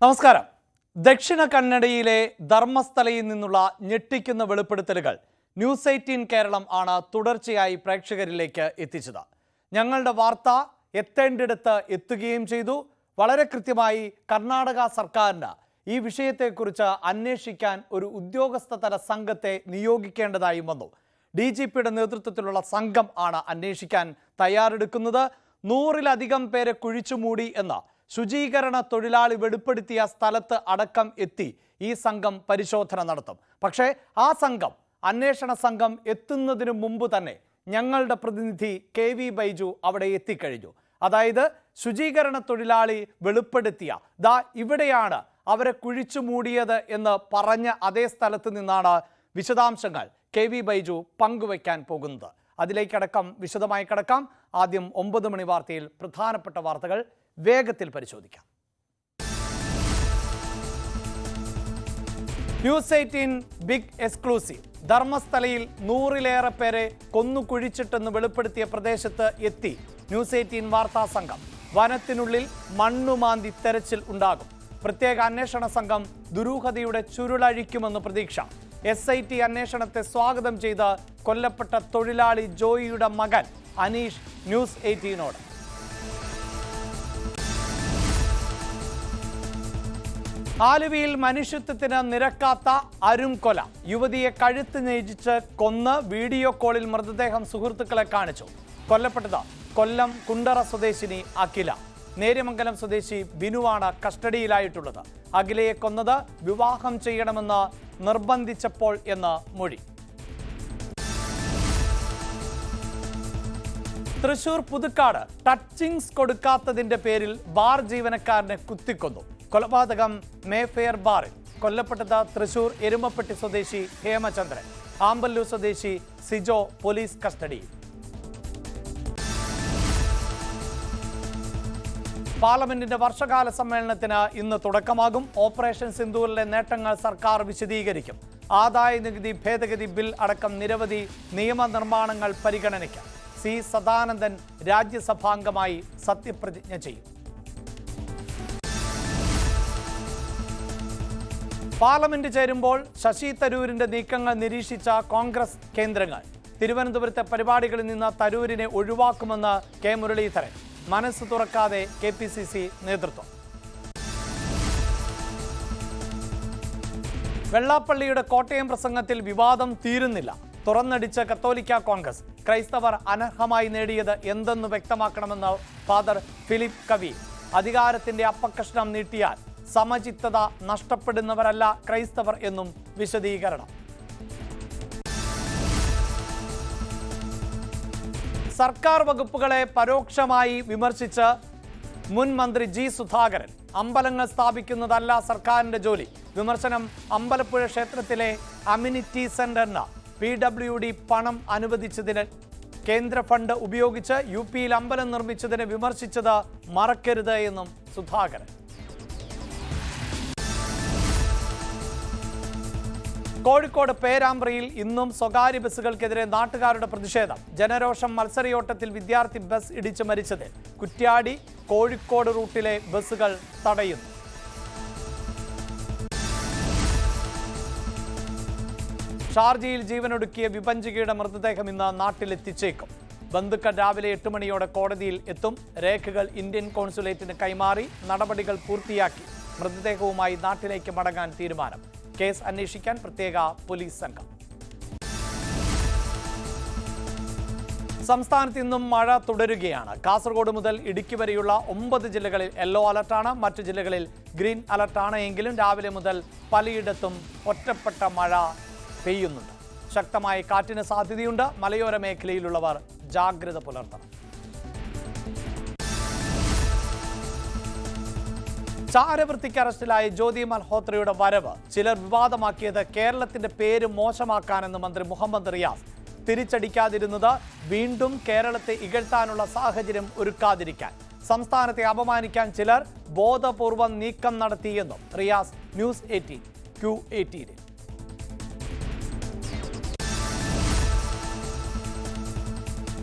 നമസ്കാരം. ദക്ഷിണ കന്നഡയിലെ ധർമ്മസ്ഥലയിൽ നിന്നുള്ള ഞെട്ടിക്കുന്ന വെളിപ്പെടുത്തലുകൾ ന്യൂസ് 18 കേരളം ആണ് തുടർച്ചയായി പ്രേക്ഷകരിലേക്ക് എത്തിച്ചത്. ഞങ്ങളുടെ വാർത്ത എത്തേണ്ടിടത്ത് എത്തുകയും ചെയ്തു. വളരെ കൃത്യമായി കർണാടക സർക്കാരിന് ഈ വിഷയത്തെക്കുറിച്ച് അന്വേഷിക്കാൻ ഒരു ഉദ്യോഗസ്ഥതല സംഘത്തെ നിയോഗിക്കേണ്ടതായും വന്നു. DGPയുടെ നേതൃത്വത്തിലുള്ള സംഘം ആണ് അന്വേഷിക്കാൻ തയ്യാറെടുക്കുന്നത്. 100-ലധികം പേരെ കുഴിച്ചുമൂടി എന്ന ശുചീകരണ തൊഴിലാളി വെളിപ്പെടുത്തിയ സ്ഥലത്ത് അടക്കം എത്തി ഈ സംഘം പരിശോധന നടത്തും. പക്ഷേ ആ സംഘം, അന്വേഷണ സംഘം എത്തുന്നതിന് മുമ്പ് തന്നെ ഞങ്ങളുടെ പ്രതിനിധി KV ബൈജു അവിടെ എത്തിക്കഴിഞ്ഞു. അതായത് ശുചീകരണ തൊഴിലാളി വെളിപ്പെടുത്തിയ ഇവിടെയാണ് അവരെ കുഴിച്ചു മൂടിയത് എന്ന് പറഞ്ഞ അതേ സ്ഥലത്ത് നിന്നാണ് വിശദാംശങ്ങൾ KV ബൈജു പങ്കുവയ്ക്കാൻ പോകുന്നത്. അതിലേക്കടക്കം വിശദമായി കടക്കാം. ആദ്യം 9 മണി വാർത്തയിൽ പ്രധാനപ്പെട്ട വാർത്തകൾ വേഗത്തിൽ പരിശോധിക്കാം. News 18 big exclusive. ധർമ്മസ്ഥലയിൽ 100-ലേറെ പേരെ കൊന്നുകുഴിച്ചിട്ടെന്ന് വെളിപ്പെടുത്തിയ പ്രദേശത്ത് എത്തി ന്യൂസ് 18 വാർത്താ സംഘം. വനത്തിനുള്ളിൽ മണ്ണുമാന്തി തെരച്ചിൽ ഉണ്ടാകും. പ്രത്യേക അന്വേഷണ സംഘം ദുരൂഹതയുടെ ചുരുളഴിക്കുമെന്ന് പ്രതീക്ഷ. SIT അന്വേഷണത്തെ സ്വാഗതം ചെയ്ത് കൊല്ലപ്പെട്ട തൊഴിലാളി ജോയിയുടെ മകൻ അനീഷ് ന്യൂസ് 18നോട്. ആലുവയിൽ മനുഷ്യത്വത്തിന് നിരക്കാത്ത അരുംകൊല. യുവതിയെ കഴുത്ത് ഞെരിച്ച് കൊന്ന് വീഡിയോ കോളിൽ മൃതദേഹം സുഹൃത്തുക്കളെ കാണിച്ചു. കൊല്ലപ്പെട്ടത് കൊല്ലം കുണ്ടറ സ്വദേശിനി അഖില. നേര്യമംഗലം സ്വദേശി ബിനുവാണ് കസ്റ്റഡിയിലായിട്ടുള്ളത്. അഖിലയെ കൊന്നത് വിവാഹം ചെയ്യണമെന്ന് നിർബന്ധിച്ചപ്പോൾ എന്ന് മൊഴി. തൃശൂർ പുതുക്കാട് ടച്ചിങ്സ് കൊടുക്കാത്തതിന്റെ പേരിൽ ബാർ ജീവനക്കാരനെ കുത്തിക്കൊന്നു. കൊലപാതകം മേഫെയർ ബാറിൽ. കൊല്ലപ്പെട്ടത് തൃശൂർ എരുമപ്പെട്ടി സ്വദേശി ഹേമചന്ദ്രൻ. ആമ്പല്ലൂർ സ്വദേശി സിജോ പോലീസ് കസ്റ്റഡിയിൽ. പാർലമെന്റിന്റെ വർഷകാല സമ്മേളനത്തിന് ഇന്ന് തുടക്കമാകും. ഓപ്പറേഷൻ സിന്ദൂറിലെ നേട്ടങ്ങൾ സർക്കാർ വിശദീകരിക്കും. ആദായ നികുതി ഭേദഗതി ബിൽ അടക്കം നിരവധി നിയമനിർമ്മാണങ്ങൾ പരിഗണനയ്ക്ക്. സി സദാനന്ദൻ രാജ്യസഭാംഗമായി സത്യപ്രതിജ്ഞ ചെയ്യും. പാർലമെന്റ് ചേരുമ്പോൾ ശശി തരൂരിന്റെ നീക്കങ്ങൾ നിരീക്ഷിച്ച കോൺഗ്രസ് കേന്ദ്രങ്ങൾ. തിരുവനന്തപുരത്തെ പരിപാടികളിൽ നിന്ന് തരൂരിനെ ഒഴിവാക്കുമെന്ന് കെ മുരളീധരൻ. മനസ്സ് തുറക്കാതെ KPCC നേതൃത്വം. വെള്ളാപ്പള്ളിയുടെ കോട്ടയം പ്രസംഗത്തിൽ വിവാദം തീരുന്നില്ല. തുറന്നടിച്ച കത്തോലിക്ക കോൺഗ്രസ്. ക്രൈസ്തവർ അനർഹമായി നേടിയത് എന്തെന്ന് വ്യക്തമാക്കണമെന്ന് ഫാദർ ഫിലിപ്പ് കവി. അധികാരത്തിന്റെ അപ്പക്കഷ്ണം നീട്ടിയാൽ സമചിത്തത നഷ്ടപ്പെടുന്നവരല്ല ക്രൈസ്തവർ എന്നും വിശദീകരണം. സർക്കാർ വകുപ്പുകളെ പരോക്ഷമായി വിമർശിച്ച് മുൻ മന്ത്രി G സുധാകരൻ. അമ്പലങ്ങൾ സ്ഥാപിക്കുന്നതല്ല സർക്കാരിന്റെ ജോലി. വിമർശനം അമ്പലപ്പുഴ ക്ഷേത്രത്തിലെ അമ്യൂണിറ്റി സെന്ററിന് PWD പണം അനുവദിച്ചതിന് കേന്ദ്ര ഫണ്ട് ഉപയോഗിച്ച് UPയിൽ അമ്പലം നിർമ്മിച്ചതിനെ വിമർശിച്ചത് മറക്കരുത് എന്നും സുധാകരൻ. കോഴിക്കോട് പേരാമ്പ്രയിൽ ഇന്നും സ്വകാര്യ ബസ്സുകൾക്കെതിരെ നാട്ടുകാരുടെ പ്രതിഷേധം. ജനരോഷം മത്സരയോട്ടത്തിൽ വിദ്യാർത്ഥി ബസ് ഇടിച്ച് മരിച്ചത്. കുറ്റ്യാടി കോഴിക്കോട് റൂട്ടിലെ ബസ്സുകൾ തടയുന്നു. ഷാർജയിൽ ജീവനൊടുക്കിയ വിപഞ്ചികയുടെ മൃതദേഹം ഇന്ന് നാട്ടിലെത്തിച്ചേക്കും. ബന്ധുക്കൾ രാവിലെ 8 മണിയോടെ കോടതിയിൽ എത്തും. രേഖകൾ ഇന്ത്യൻ കോൺസുലേറ്റിന് കൈമാറി നടപടികൾ പൂർത്തിയാക്കി മൃതദേഹവുമായി നാട്ടിലേക്ക് മടങ്ങാൻ തീരുമാനം. കേസ് അന്വേഷിക്കാൻ പ്രത്യേക പോലീസ് സംഘം. സംസ്ഥാനത്ത് ഇന്നും മഴ തുടരുകയാണ്. കാസർഗോഡ് മുതൽ ഇടുക്കി വരെയുള്ള 9 ജില്ലകളിൽ യെല്ലോ അലർട്ടാണ്. മറ്റു ജില്ലകളിൽ ഗ്രീൻ അലർട്ടാണ്. എങ്കിലും രാവിലെ മുതൽ പലയിടത്തും ഒറ്റപ്പെട്ട മഴ പെയ്യുന്നുണ്ട്. ശക്തമായ കാറ്റിന് സാധ്യതയുണ്ട്. മലയോര മേഖലയിലുള്ളവർ ജാഗ്രത പുലർത്തണം. ചാരവൃത്തിക്ക് അറസ്റ്റിലായ ജ്യോതി മൽഹോത്രയുടെ വരവ് ചിലർ വിവാദമാക്കിയത് കേരളത്തിന്റെ പേര് മോശമാക്കാനെന്ന് മന്ത്രി മുഹമ്മദ് റിയാസ്. തിരിച്ചടിക്കാതിരുന്നത് വീണ്ടും കേരളത്തെ ഇകഴ്ത്താനുള്ള സാഹചര്യം ഒരുക്കാതിരിക്കാൻ. സംസ്ഥാനത്തെ അപമാനിക്കാൻ ചിലർ ബോധപൂർവം നീക്കം നടത്തിയെന്നും റിയാസ് ന്യൂസ് 18 Q18.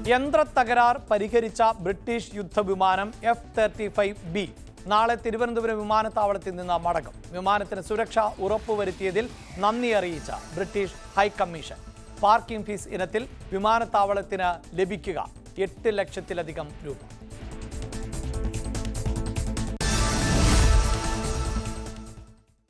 യന്ത്രത്തകരാർ പരിഹരിച്ച ബ്രിട്ടീഷ് യുദ്ധവിമാനം F-35B നാളെ തിരുവനന്തപുരം വിമാനത്താവളത്തിൽ നിന്ന് മടങ്ങും. വിമാനത്തിന് സുരക്ഷ ഉറപ്പുവരുത്തിയതിൽ നന്ദി അറിയിച്ച ബ്രിട്ടീഷ് ഹൈക്കമ്മീഷൻ. പാർക്കിംഗ് ഫീസ് ഇനത്തിൽ വിമാനത്താവളത്തിന് ലഭിക്കുക 8 ലക്ഷത്തിലധികം രൂപ.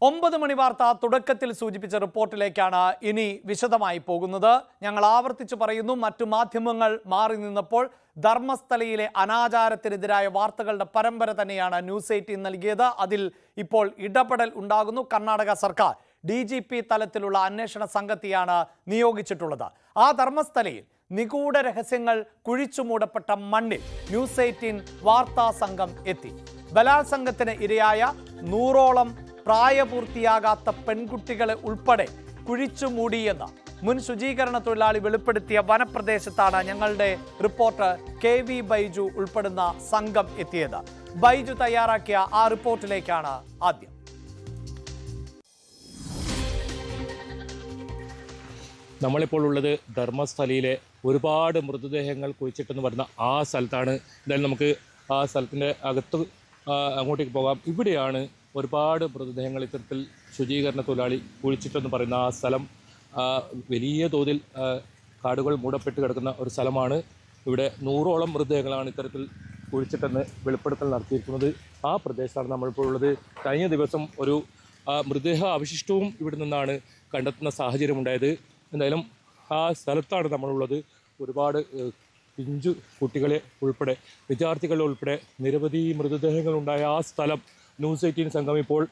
9 മണി വാർത്ത തുടക്കത്തിൽ സൂചിപ്പിച്ച റിപ്പോർട്ടിലേക്കാണ് ഇനി വിശദമായി പോകുന്നത്. ഞങ്ങൾ ആവർത്തിച്ചു പറയുന്നു, മറ്റു മാധ്യമങ്ങൾ മാറി നിന്നപ്പോൾ ധർമ്മസ്ഥലയിലെ അനാചാരത്തിനെതിരായ വാർത്തകളുടെ പരമ്പര തന്നെയാണ് ന്യൂസ് 18 നൽകിയത്. അതിൽ ഇപ്പോൾ ഇടപെടൽ ഉണ്ടാകുന്നു. കർണാടക സർക്കാർ DGP തലത്തിലുള്ള അന്വേഷണ സംഘത്തെയാണ് നിയോഗിച്ചിട്ടുള്ളത്. ആ ധർമ്മസ്ഥലയിൽ നിഗൂഢ രഹസ്യങ്ങൾ കുഴിച്ചുമൂടപ്പെട്ട മണ്ണിൽ ന്യൂസ് 18 വാർത്താ സംഘം എത്തി. ബലാത്സംഗത്തിന് ഇരയായ 100ഓളം പ്രായപൂർത്തിയാകാത്ത പെൺകുട്ടികളെ ഉൾപ്പെടെ കുഴിച്ചുമൂടിയെന്ന് മുൻ ശുചീകരണ തൊഴിലാളി വെളിപ്പെടുത്തിയ വനപ്രദേശത്താണ് ഞങ്ങളുടെ റിപ്പോർട്ടർ KV ബൈജു ഉൾപ്പെടുന്ന സംഘം എത്തിയത്. ബൈജു തയ്യാറാക്കിയ ആ റിപ്പോർട്ടിലേക്കാണ് ആദ്യം. നമ്മളിപ്പോൾ ഉള്ളത് ധർമ്മസ്ഥലയിലെ ഒരുപാട് മൃതദേഹങ്ങൾ കുഴിച്ചിട്ടെന്ന് പറയുന്ന ആ സ്ഥലത്താണ്. എന്തായാലും നമുക്ക് ആ സ്ഥലത്തിൻ്റെ അകത്ത് അങ്ങോട്ടേക്ക് പോകാം. ഇവിടെയാണ് ഒരുപാട് മൃതദേഹങ്ങൾ ഇത്തരത്തിൽ ശുചീകരണ തൊഴിലാളി കുഴിച്ചിട്ടെന്ന് പറയുന്ന ആ സ്ഥലം. വലിയ തോതിൽ കാടുകൾ മൂടപ്പെട്ട് കിടക്കുന്ന ഒരു സ്ഥലമാണ്. ഇവിടെ 100ഓളം മൃതദേഹങ്ങളാണ് ഇത്തരത്തിൽ കുഴിച്ചിട്ടെന്ന് വെളിപ്പെടുത്തൽ നടത്തിയിരിക്കുന്നത്. ആ പ്രദേശത്താണ് നമ്മളിപ്പോൾ ഉള്ളത്. കഴിഞ്ഞ ദിവസം ഒരു മൃതദേഹ അവശിഷ്ടവും ഇവിടെ നിന്നാണ് കണ്ടെത്തുന്ന സാഹചര്യമുണ്ടായത്. എന്തായാലും ആ സ്ഥലത്താണ് നമ്മളുള്ളത്. ഒരുപാട് പിഞ്ചു കുട്ടികളെ ഉൾപ്പെടെ വിദ്യാർത്ഥികളെ ഉൾപ്പെടെ നിരവധി മൃതദേഹങ്ങളുണ്ടായ ആ സ്ഥലം ന്യൂസ് 18 സംഘം ഇപ്പോൾ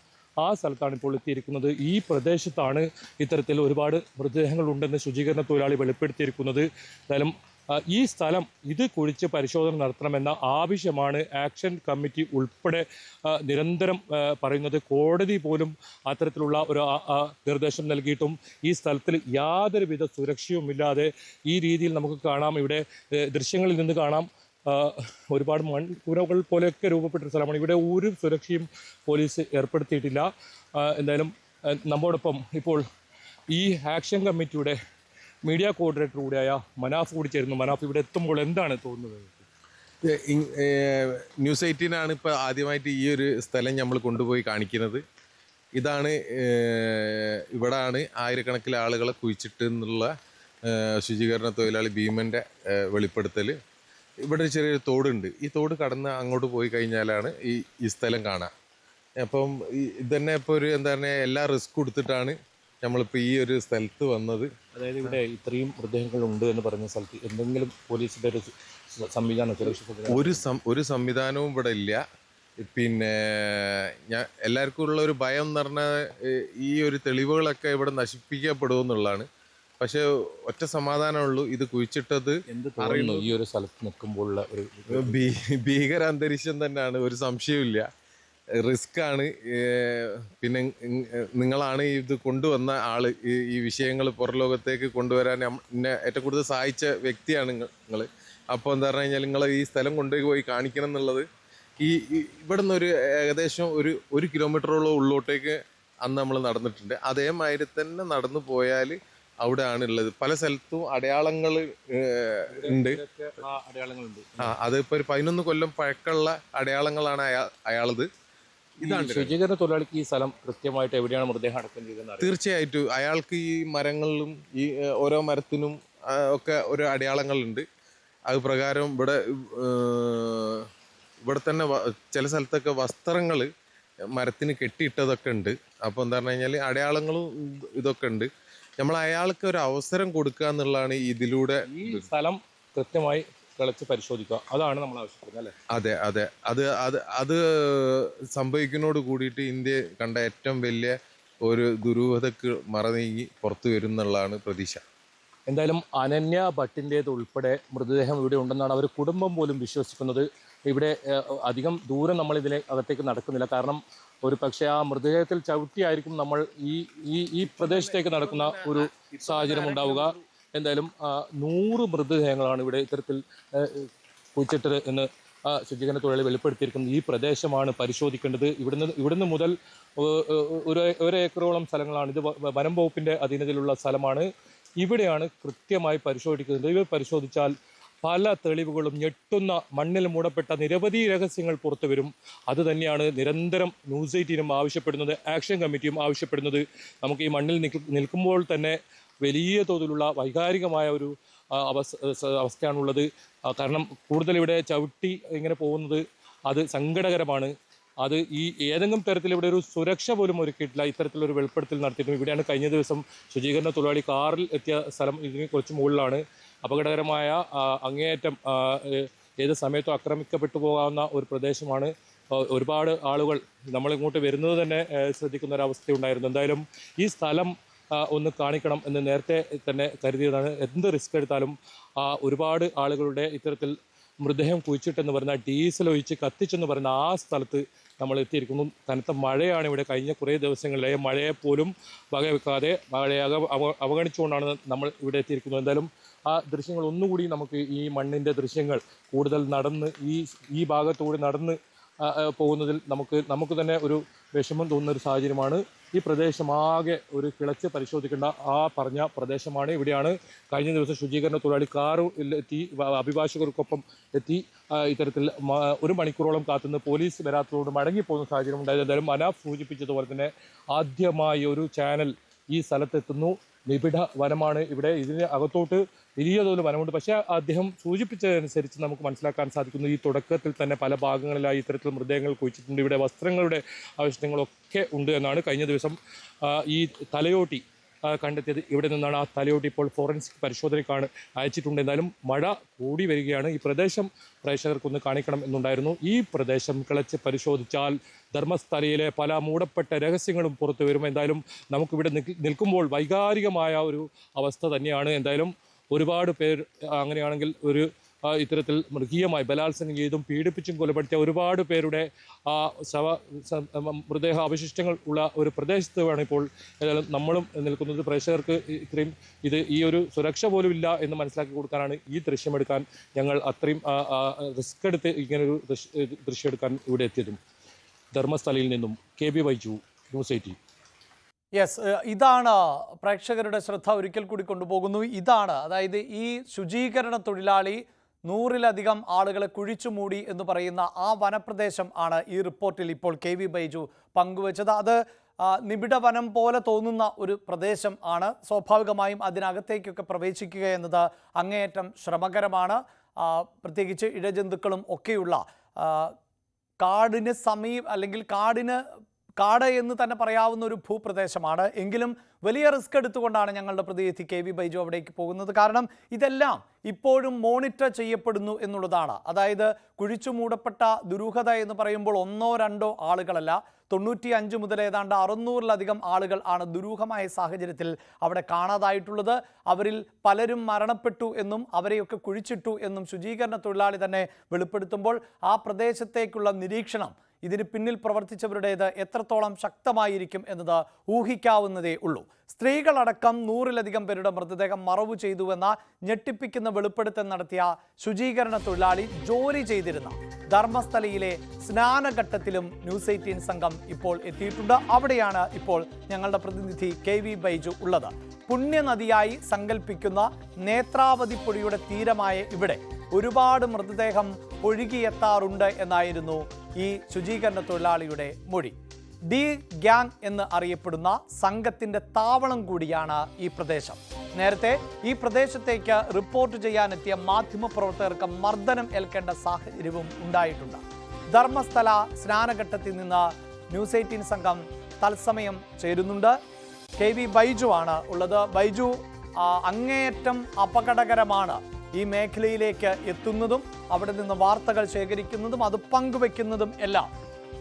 ആ സ്ഥലത്താണ് ഇപ്പോൾ എത്തിയിരിക്കുന്നത്. ഈ പ്രദേശത്താണ് ഇത്തരത്തിൽ ഒരുപാട് മൃതദേഹങ്ങൾ ഉണ്ടെന്ന് ശുചീകരണ തൊഴിലാളി വെളിപ്പെടുത്തിയിരിക്കുന്നത്. എന്തായാലും ഈ സ്ഥലം ഇത് കുഴിച്ച് പരിശോധന നടത്തണമെന്ന ആവശ്യമാണ് ആക്ഷൻ കമ്മിറ്റി ഉൾപ്പെടെ നിരന്തരം പറയുന്നത്. കോടതി പോലും അത്തരത്തിലുള്ള ഒരു നിർദ്ദേശം നൽകിയിട്ടും ഈ സ്ഥലത്തിൽ യാതൊരുവിധ സുരക്ഷയുമില്ലാതെ ഈ രീതിയിൽ നമുക്ക് കാണാം. ഇവിടെ ദൃശ്യങ്ങളിൽ നിന്ന് കാണാം, ഒരുപാട് മൺകൂനകൾ പോലെയൊക്കെ രൂപപ്പെട്ട സ്ഥലമാണ്. ഇവിടെ ഒരു സുരക്ഷയും പോലീസ് ഏർപ്പെടുത്തിയിട്ടില്ല. എന്തായാലും നമ്മോടൊപ്പം ഇപ്പോൾ ഈ ആക്ഷൻ കമ്മിറ്റിയുടെ മീഡിയ കോർഡിനേറ്റർ കൂടിയായ മനാഫ് കൂടി ചേരുന്നു. മനാഫ്, ഇവിടെ എത്തുമ്പോൾ എന്താണ് തോന്നുന്നത്? ന്യൂസ് 18 ആണ് ഇപ്പോൾ ആദ്യമായിട്ട് ഈ ഒരു സ്ഥലം നമ്മൾ കൊണ്ടുപോയി കാണിക്കുന്നത്. ഇതാണ് ഇവിടാണ് ആയിരക്കണക്കിന് ആളുകളെ കുഴിച്ചിട്ട് എന്നുള്ള ശുചീകരണ തൊഴിലാളി ഭീമൻ്റെ വെളിപ്പെടുത്തൽ. ഇവിടെ ചെറിയൊരു തോടുണ്ട്. ഈ തോട് കടന്ന് അങ്ങോട്ട് പോയി കഴിഞ്ഞാലാണ് ഈ സ്ഥലം കാണാം. അപ്പം ഇതന്നെ ഇപ്പോൾ ഒരു എന്താ പറയുക, എല്ലാ റിസ്ക് കൊടുത്തിട്ടാണ് നമ്മളിപ്പോൾ ഈ ഒരു സ്ഥലത്ത് വന്നത്. അതായത് ഇവിടെ ഇത്രയും മൃതദേഹങ്ങൾ ഉണ്ട് എന്ന് പറഞ്ഞ സ്ഥലത്ത് എന്തെങ്കിലും പോലീസിൻ്റെ ഒരു സംവിധാനം, ഒരു സംവിധാനവും ഇവിടെ ഇല്ല. പിന്നെ എല്ലാവർക്കും ഉള്ള ഒരു ഭയം എന്ന് പറഞ്ഞാൽ ഈ ഒരു തെളിവുകളൊക്കെ ഇവിടെ നശിപ്പിക്കപ്പെടുമെന്നുള്ളതാണ്. പക്ഷെ ഒറ്റ സമാധാനമുള്ളൂ, ഇത് കുഴിച്ചിട്ടത് അറിയുന്നു. ഈ ഒരു സ്ഥലത്ത് നിൽക്കുമ്പോഴുള്ള ഒരു ഭീകര അന്തരീക്ഷം തന്നെയാണ്, ഒരു സംശയമില്ല. റിസ്ക് ആണ്. പിന്നെ നിങ്ങളാണ് ഇത് കൊണ്ടുവന്ന ആള്, ഈ വിഷയങ്ങൾ പുറലോകത്തേക്ക് കൊണ്ടുവരാൻ എന്നെ ഏറ്റവും കൂടുതൽ സഹായിച്ച വ്യക്തിയാണ് നിങ്ങൾ. അപ്പോൾ എന്താ പറഞ്ഞു കഴിഞ്ഞാൽ നിങ്ങൾ ഈ സ്ഥലം കൊണ്ടുപോയി കാണിക്കണം എന്നുള്ളത്. ഇവിടെ നിന്ന് ഒരു ഏകദേശം ഒരു കിലോമീറ്ററോളം ഉള്ളോട്ടേക്ക് അന്ന് നമ്മൾ നടന്നിട്ടുണ്ട്. അതേമാതിരി തന്നെ നടന്നു പോയാൽ അവിടെ ആണുള്ളത്. പല സ്ഥലത്തും അടയാളങ്ങൾ ഉണ്ട്. അതിപ്പോൾ ഒരു 11 കൊല്ലം പഴക്കമുള്ള അടയാളങ്ങളാണ് അയാളത്. ഇതാണ് ശുചീകരണ തൊഴിലാളിക്ക് ഈ സ്ഥലം കൃത്യമായിട്ട് എവിടെയാണ് മൃതദേഹം അടക്കം ചെയ്തത്? തീർച്ചയായിട്ടും അയാൾക്ക് ഈ മരങ്ങളിലും ഈ ഓരോ മരത്തിനും ഒക്കെ ഓരോ അടയാളങ്ങളുണ്ട്. അത് പ്രകാരം ഇവിടെ തന്നെ ചില സ്ഥലത്തൊക്കെ വസ്ത്രങ്ങൾ മരത്തിന് കെട്ടിയിട്ടതൊക്കെ ഉണ്ട്. അപ്പോൾ എന്താ പറഞ്ഞു കഴിഞ്ഞാൽ അടയാളങ്ങളും ഇതൊക്കെ ഉണ്ട്. നമ്മൾ അയാൾക്ക് ഒരു അവസരം കൊടുക്കുക എന്നുള്ളതാണ് ഇതിലൂടെ. ഈ സ്ഥലം കൃത്യമായി കളിച്ച് പരിശോധിക്കുക, അതാണ് നമ്മൾ ആവശ്യപ്പെടുന്നത്, അല്ലേ? അതെ അതെ, അത് സംഭവിക്കുന്നതോട് കൂടിയിട്ട് ഇന്ത്യ കണ്ട ഏറ്റവും വലിയ ഒരു ദുരൂഹതക്ക് മറനീങ്ങി പുറത്തു വരും എന്നുള്ളതാണ് പ്രതീക്ഷ. എന്തായാലും അനന്യ ഭട്ടിൻ്റേത് ഉൾപ്പെടെ മൃതദേഹം ഇവിടെ ഉണ്ടെന്നാണ് അവർ കുടുംബം പോലും വിശ്വസിക്കുന്നത്. ഇവിടെ അധികം ദൂരം നമ്മൾ ഇതിലെ അകത്തേക്ക് നടക്കുന്നില്ല. കാരണം ഒരു പക്ഷേ ആ മൃതദേഹത്തിൽ ചവിട്ടിയായിരിക്കും നമ്മൾ ഈ പ്രദേശത്തേക്ക് നടക്കുന്ന ഒരു സാഹചര്യം ഉണ്ടാവുക. എന്തായാലും 100 മൃതദേഹങ്ങളാണ് ഇവിടെ ഇത്തരത്തിൽ കുഴിച്ചിട്ടത് എന്ന് ശുചീകരണ തൊഴിലാളി വെളിപ്പെടുത്തിയിരിക്കുന്നത്. ഈ പ്രദേശമാണ് പരിശോധിക്കേണ്ടത്. ഇവിടുന്ന് മുതൽ ഒരു ഏക്കറോളം സ്ഥലങ്ങളാണ്. ഇത് വനം വകുപ്പിൻ്റെ അധീനതയിലുള്ള സ്ഥലമാണ്. ഇവിടെയാണ് കൃത്യമായി പരിശോധിക്കുന്നത്. ഇവ പരിശോധിച്ചാൽ പല തെളിവുകളും ഞെട്ടുന്ന മണ്ണിൽ മൂടപ്പെട്ട നിരവധി രഹസ്യങ്ങൾ പുറത്തു വരും. അത് തന്നെയാണ് നിരന്തരം ന്യൂസ് 18 ആവശ്യപ്പെടുന്നത്, ആക്ഷൻ കമ്മിറ്റിയും ആവശ്യപ്പെടുന്നത്. നമുക്ക് ഈ മണ്ണിൽ നിൽക്കുമ്പോൾ തന്നെ വലിയ തോതിലുള്ള വൈകാരികമായ ഒരു അവസ്ഥയാണുള്ളത്. കാരണം കൂടുതൽ ഇവിടെ ചവിട്ടി ഇങ്ങനെ പോകുന്നത് അത് സങ്കടകരമാണ്. അത് ഈ ഏതെങ്കിലും തരത്തിൽ ഇവിടെ ഒരു സുരക്ഷ പോലും ഒരുക്കിയിട്ടില്ല. ഇത്തരത്തിലൊരു വെളിപ്പെടുത്തൽ നടത്തിയിട്ടും ഇവിടെയാണ് കഴിഞ്ഞ ദിവസം ശുചീകരണ തൊഴിലാളി കാറിൽ എത്തിയ സ്ഥലം ഇതിന് കുറച്ച് മുകളിലാണ്. അപകടകരമായ അങ്ങേയറ്റം ഏത് സമയത്തും ആക്രമിക്കപ്പെട്ടു പോകാവുന്ന ഒരു പ്രദേശമാണ്. ഒരുപാട് ആളുകൾ നമ്മളിങ്ങോട്ട് വരുന്നത് തന്നെ ശ്രദ്ധിക്കുന്ന ഒരവസ്ഥയുണ്ടായിരുന്നു. എന്തായാലും ഈ സ്ഥലം ഒന്ന് കാണിക്കണം എന്ന് നേരത്തെ തന്നെ കരുതിയതാണ്. എന്ത് റിസ്ക് എടുത്താലും ഒരുപാട് ആളുകളുടെ ഇത്തരത്തിൽ മൃതദേഹം കുഴിച്ചിട്ടെന്ന് പറയുന്ന ഡീസൽ ഒഴിച്ച് കത്തിച്ചെന്ന് പറയുന്ന ആ സ്ഥലത്ത് നമ്മൾ എത്തിയിരിക്കുന്നു. കനത്ത മഴയാണ് ഇവിടെ. കഴിഞ്ഞ കുറേ ദിവസങ്ങളിലെ മഴയെ പോലും വകവെക്കാതെ മഴയെ അവഗണിച്ചുകൊണ്ടാണ് നമ്മൾ ഇവിടെ എത്തിയിരിക്കുന്നത്. എന്തായാലും ആ ദൃശ്യങ്ങൾ ഒന്നുകൂടി നമുക്ക് ഈ മണ്ണിൻ്റെ ദൃശ്യങ്ങൾ കൂടുതൽ നടന്ന് ഈ ഭാഗത്തൂടെ നടന്ന് പോകുന്നതിൽ നമുക്ക് തന്നെ ഒരു വിഷമം തോന്നുന്ന ഒരു സാഹചര്യമാണ്. ഈ പ്രദേശമാകെ ഒരു കിളച്ച് പരിശോധിക്കേണ്ട പറഞ്ഞ പ്രദേശമാണ്. ഇവിടെയാണ് കഴിഞ്ഞ ദിവസം ശുചീകരണ തൊഴിലാളി കാറിൽ എത്തി അഭിഭാഷകർക്കൊപ്പം എത്തി ഇത്തരത്തിൽ 1 മണിക്കൂറോളം കാത്തുനിന്ന് പോലീസ് വരാത്തതുകൊണ്ട് മടങ്ങിപ്പോകുന്ന സാഹചര്യം ഉണ്ടായത്. എന്തായാലും അനാഫ് സൂചിപ്പിച്ചതുപോലെ തന്നെ ആദ്യമായി ഒരു ചാനൽ ഈ സ്ഥലത്തെത്തുന്നു. നിബിഡ വനമാണ് ഇവിടെ. ഇതിന് അകത്തോട്ട് വലിയ തോതിൽ വനമുണ്ട്. പക്ഷേ അദ്ദേഹം സൂചിപ്പിച്ചതനുസരിച്ച് നമുക്ക് മനസ്സിലാക്കാൻ സാധിക്കുന്നു ഈ തുടക്കത്തിൽ തന്നെ പല ഭാഗങ്ങളിലായി ഇത്തരത്തിൽ മൃതദേഹങ്ങൾ കുഴിച്ചിട്ടുണ്ട്. ഇവിടെ വസ്ത്രങ്ങളുടെ അവശിഷ്ടങ്ങളൊക്കെ ഉണ്ട് എന്നാണ്. കഴിഞ്ഞ ദിവസം ഈ തലയോട്ടി കണ്ടെത്തിയത് ഇവിടെ നിന്നാണ്. ആ തലയോട്ടി ഇപ്പോൾ ഫോറൻസിക് പരിശോധനയ്ക്കാണ് അയച്ചിട്ടുണ്ട്. എന്നാലും മഴ കൂടി വരികയാണ്. ഈ പ്രദേശം പ്രേക്ഷകർക്കൊന്ന് കാണിക്കണം എന്നുണ്ടായിരുന്നു. ഈ പ്രദേശം കിളച്ച് പരിശോധിച്ചാൽ ധർമ്മസ്ഥലയിലെ പല മൂടപ്പെട്ട രഹസ്യങ്ങളും പുറത്തു വരും. എന്തായാലും നമുക്കിവിടെ നിൽക്കുമ്പോൾ വൈകാരികമായ ഒരു അവസ്ഥ തന്നെയാണ്. എന്തായാലും ഒരുപാട് പേർ അങ്ങനെയാണെങ്കിൽ ഇത്തരത്തിൽ മൃഗീയമായി ബലാത്സംഗം ചെയ്തും പീഡിപ്പിച്ചും കൊലപ്പെടുത്തിയ ഒരുപാട് പേരുടെ മൃതദേഹ അവശിഷ്ടങ്ങൾ ഉള്ള ഒരു പ്രദേശത്ത് വേണം ഇപ്പോൾ ഏതായാലും നമ്മളും നിൽക്കുന്നത്. പ്രേക്ഷകർക്ക് ഈ ഒരു സുരക്ഷ പോലും ഇല്ല എന്ന് മനസ്സിലാക്കി കൊടുക്കാനാണ് ഈ ദൃശ്യമെടുക്കാൻ ഞങ്ങൾ അത്രയും റിസ്ക് എടുത്ത് ഇങ്ങനൊരു ദൃശ്യമെടുക്കാൻ ഇവിടെ എത്തിയതും. ധർമ്മസ്ഥലയിൽ നിന്നും KB ബൈജു, ന്യൂസ് 18. യെസ്, ഇതാണ് പ്രേക്ഷകരുടെ ശ്രദ്ധ ഒരിക്കൽ കൂടി കൊണ്ടുപോകുന്നു. ഇതാണ്, അതായത് ഈ ശുചീകരണ തൊഴിലാളി 100-ലധികം ആളുകളെ കുഴിച്ചു മൂടി എന്ന് പറയുന്ന ആ വനപ്രദേശം ആണ് ഈ റിപ്പോർട്ടിൽ ഇപ്പോൾ KB ബൈജു പങ്കുവച്ചത്. അത് നിബിഡ വനം പോലെ തോന്നുന്ന ഒരു പ്രദേശം ആണ്. സ്വാഭാവികമായും അതിനകത്തേക്കൊക്കെ പ്രവേശിക്കുക എന്നത് അങ്ങേയറ്റം ശ്രമകരമാണ്. പ്രത്യേകിച്ച് ഇഴജന്തുക്കളും ഒക്കെയുള്ള കാടിന് അല്ലെങ്കിൽ കാട് എന്ന് തന്നെ പറയാവുന്ന ഒരു ഭൂപ്രദേശമാണ്. എങ്കിലും വലിയ റിസ്ക് എടുത്തുകൊണ്ടാണ് ഞങ്ങളുടെ പ്രതിനിധി KB ബൈജു അവിടേക്ക് പോകുന്നത്. കാരണം ഇതെല്ലാം ഇപ്പോഴും മോണിറ്റർ ചെയ്യപ്പെടുന്നു എന്നുള്ളതാണ്. അതായത് കുഴിച്ചു മൂടപ്പെട്ട ദുരൂഹത എന്ന് പറയുമ്പോൾ 1-2 ആളുകളല്ല, 95 മുതൽ ഏതാണ്ട് 600-ലധികം ആളുകൾ ആണ് ദുരൂഹമായ സാഹചര്യത്തിൽ അവിടെ കാണാതായിട്ടുള്ളത്. അവരിൽ പലരും മരണപ്പെട്ടു എന്നും അവരെയൊക്കെ കുഴിച്ചിട്ടു എന്നും ശുചീകരണ തൊഴിലാളി തന്നെ വെളിപ്പെടുത്തുമ്പോൾ ആ പ്രദേശത്തേക്കുള്ള നിരീക്ഷണം, ഇതിന് പിന്നിൽ പ്രവർത്തിച്ചവരുടേത് എത്രത്തോളം ശക്തമായിരിക്കും എന്നത് ഊഹിക്കാവുന്നതേ ഉള്ളൂ. സ്ത്രീകളടക്കം 100-ലധികം പേരുടെ മൃതദേഹം മറവു ചെയ്തുവെന്ന ഞെട്ടിപ്പിക്കുന്ന വെളിപ്പെടുത്തൽ നടത്തിയ ശുചീകരണ തൊഴിലാളി ജോലി ചെയ്തിരുന്ന ധർമ്മസ്ഥലയിലെ സ്നാനഘട്ടത്തിലും ന്യൂസ് 18 സംഘം ഇപ്പോൾ എത്തിയിട്ടുണ്ട്. അവിടെയാണ് ഇപ്പോൾ ഞങ്ങളുടെ പ്രതിനിധി KB ബൈജു ഉള്ളത്. പുണ്യനദിയായി സങ്കല്പിക്കുന്ന നേത്രാവതി പുഴയുടെ തീരമായ ഇവിടെ ഒരുപാട് മൃതദേഹം ഒഴുകിയെത്താറുണ്ട് എന്നായിരുന്നു ഈ ശുചീകരണ തൊഴിലാളിയുടെ മൊഴി. ഡി ഗ്യാങ് എന്ന് അറിയപ്പെടുന്ന സംഘത്തിന്റെ താവളം കൂടിയാണ് ഈ പ്രദേശം. നേരത്തെ ഈ പ്രദേശത്തേക്ക് റിപ്പോർട്ട് ചെയ്യാനെത്തിയ മാധ്യമപ്രവർത്തകർക്ക് മർദ്ദനം ഏൽക്കേണ്ട സാഹചര്യവും ഉണ്ടായിട്ടുണ്ട്. ധർമ്മസ്ഥല സ്നാനഘട്ടത്തിൽ നിന്ന് ന്യൂസ് 18 സംഘം തത്സമയം ചേരുന്നുണ്ട്. KB ബൈജു ആണ് ഉള്ളത്. ബൈജു, അങ്ങേയറ്റം അപകടകരമാണ് ഈ മേഖലയിലേക്ക് എത്തുന്നതും അവിടെ നിന്ന് വാർത്തകൾ ശേഖരിക്കുന്നതും അത് പങ്കുവെക്കുന്നതും എല്ലാം.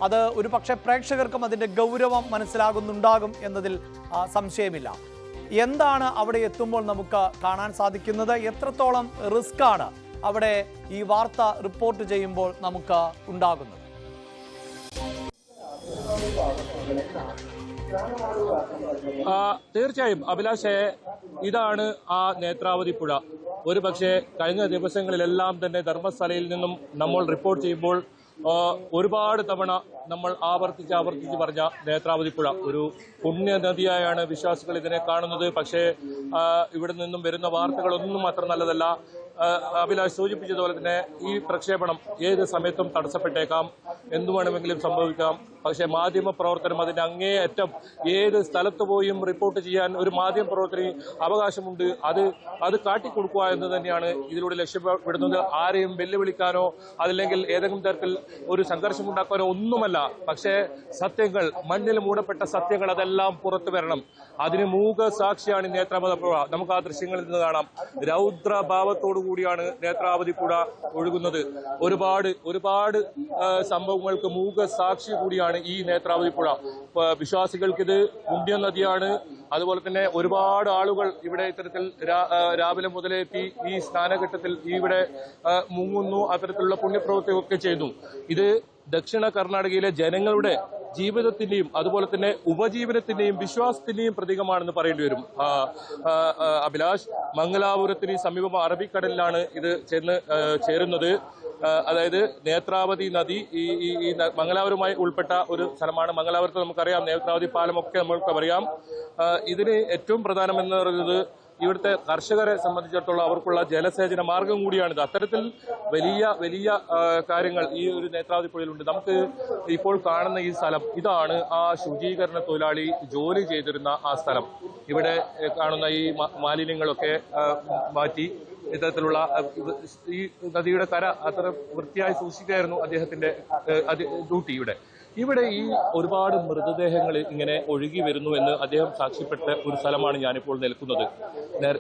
അത് ഒരു പക്ഷേ പ്രേക്ഷകർക്കും അതിൻ്റെ ഗൗരവം മനസ്സിലാകുന്നുണ്ടാകും എന്നതിൽ സംശയമില്ല. എന്താണ് അവിടെ എത്തുമ്പോൾ നമുക്ക് കാണാൻ സാധിക്കുന്നത്? എത്രത്തോളം റിസ്ക് ആണ് അവിടെ ഈ വാർത്ത റിപ്പോർട്ട് ചെയ്യുമ്പോൾ നമുക്ക് ഉണ്ടാകുന്നത്? തീർച്ചയായും അഭിലാഷേ, ഇതാണ് ആ നേത്രാവതി പുഴ. ഒരു പക്ഷേ കഴിഞ്ഞ ദിവസങ്ങളിലെല്ലാം തന്നെ ധർമ്മസ്ഥലയിൽ നിന്നും നമ്മൾ റിപ്പോർട്ട് ചെയ്യുമ്പോൾ ഒരുപാട് തവണ നമ്മൾ ആവർത്തിച്ച് പറഞ്ഞ നേത്രാവതി പുഴ ഒരു പുണ്യനദിയായാണ് വിശ്വാസികൾ ഇതിനെ കാണുന്നത്. പക്ഷേ ഇവിടെ നിന്നും വരുന്ന വാർത്തകളൊന്നും അത്ര നല്ലതല്ല. അഭിലാഷ് സൂചിപ്പിച്ചതുപോലെ തന്നെ ഈ പ്രക്ഷേപണം ഏത് സമയത്തും തടസ്സപ്പെട്ടേക്കാം, എന്തു വേണമെങ്കിലും സംഭവിക്കാം. പക്ഷേ മാധ്യമ പ്രവർത്തനം അതിന്റെ അങ്ങേയറ്റം ഏത് സ്ഥലത്ത് പോയും റിപ്പോർട്ട് ചെയ്യാൻ ഒരു മാധ്യമ പ്രവർത്തകന് അവകാശമുണ്ട്. അത് കാട്ടിക്കൊടുക്കുക എന്ന് തന്നെയാണ് ഇതിലൂടെ ലക്ഷ്യപ്പെടുന്നത്. ആരെയും വെല്ലുവിളിക്കാനോ അതല്ലെങ്കിൽ ഏതെങ്കിലും തരത്തിൽ ഒരു സംഘർഷമുണ്ടാക്കാനോ ഒന്നുമല്ല. പക്ഷേ സത്യങ്ങൾ, മണ്ണിൽ മൂടപ്പെട്ട സത്യങ്ങൾ അതെല്ലാം പുറത്തു വരണം. അതിന് മൂക സാക്ഷിയാണ് നേത്രാവതി പുഴ. നമുക്ക് ആ ദൃശ്യങ്ങളിൽ നിന്ന് കാണാം. രൗദ്രഭാവത്തോടു കൂടിയാണ് നേത്രാവതി പുഴ ഒഴുകുന്നത്. ഒരുപാട് സംഭവങ്ങൾക്ക് മൂക സാക്ഷി കൂടിയാണ് ഈ നേത്രാവതി പുഴ. വിശ്വാസികൾക്കിത് പുണ്യ നദിയാണ്. അതുപോലെ തന്നെ ഒരുപാട് ആളുകൾ ഇവിടെ ഇത്തരത്തിൽ രാവിലെ മുതലെത്തി ഈ സ്നാനഘട്ടത്തിൽ ഇവിടെ മുങ്ങുന്നു, അത്തരത്തിലുള്ള പുണ്യപ്രവൃത്തിയൊക്കെ ചെയ്യുന്നു. ഇത് ദക്ഷിണ കർണാടകയിലെ ജനങ്ങളുടെ ജീവിതത്തിന്റെയും അതുപോലെ തന്നെ ഉപജീവനത്തിന്റെയും വിശ്വാസത്തിന്റെയും പ്രതീകമാണെന്ന് പറയേണ്ടി വരും. അഭിലാഷ്, മംഗലാപുരത്തിന് സമീപം അറബിക്കടലിലാണ് ഇത് ചേരുന്നത്. അതായത് നേത്രാവതി നദി ഈ മംഗലാപുരവുമായി ഉൾപ്പെട്ട ഒരു സ്ഥലമാണ്. മംഗലാപുരത്ത് നമുക്കറിയാം, നേത്രാവതി പാലമൊക്കെ നമ്മൾക്ക് അറിയാം. ഇതിന് ഏറ്റവും പ്രധാനമെന്ന് പറയുന്നത് ഇവിടുത്തെ കർഷകരെ സംബന്ധിച്ചിടത്തോളം അവർക്കുള്ള ജലസേചന മാർഗം കൂടിയാണിത്. അത്തരത്തിൽ വലിയ കാര്യങ്ങൾ ഈ ഒരു നേത്രാവതി പുഴയിലുണ്ട്. നമുക്ക് ഇപ്പോൾ കാണുന്ന ഈ സ്ഥലം, ഇതാണ് ആ ശുചീകരണ തൊഴിലാളി ജോലി ചെയ്തിരുന്ന ആ സ്ഥലം. ഇവിടെ കാണുന്ന ഈ മാലിന്യങ്ങളൊക്കെ മാറ്റി ഇത്തരത്തിലുള്ള ഈ നദിയുടെ കര അത്ര വൃത്തിയായി സൂക്ഷിക്കുകയായിരുന്നു അദ്ദേഹത്തിന്റെ ഡ്യൂട്ടി. ഇവിടെ ഈ ഒരുപാട് മൃതദേഹങ്ങൾ ഇങ്ങനെ ഒഴുകി വരുന്നു എന്ന് അദ്ദേഹം സാക്ഷ്യപ്പെട്ട ഒരു സ്ഥലമാണ് ഞാനിപ്പോൾ നിൽക്കുന്നത്.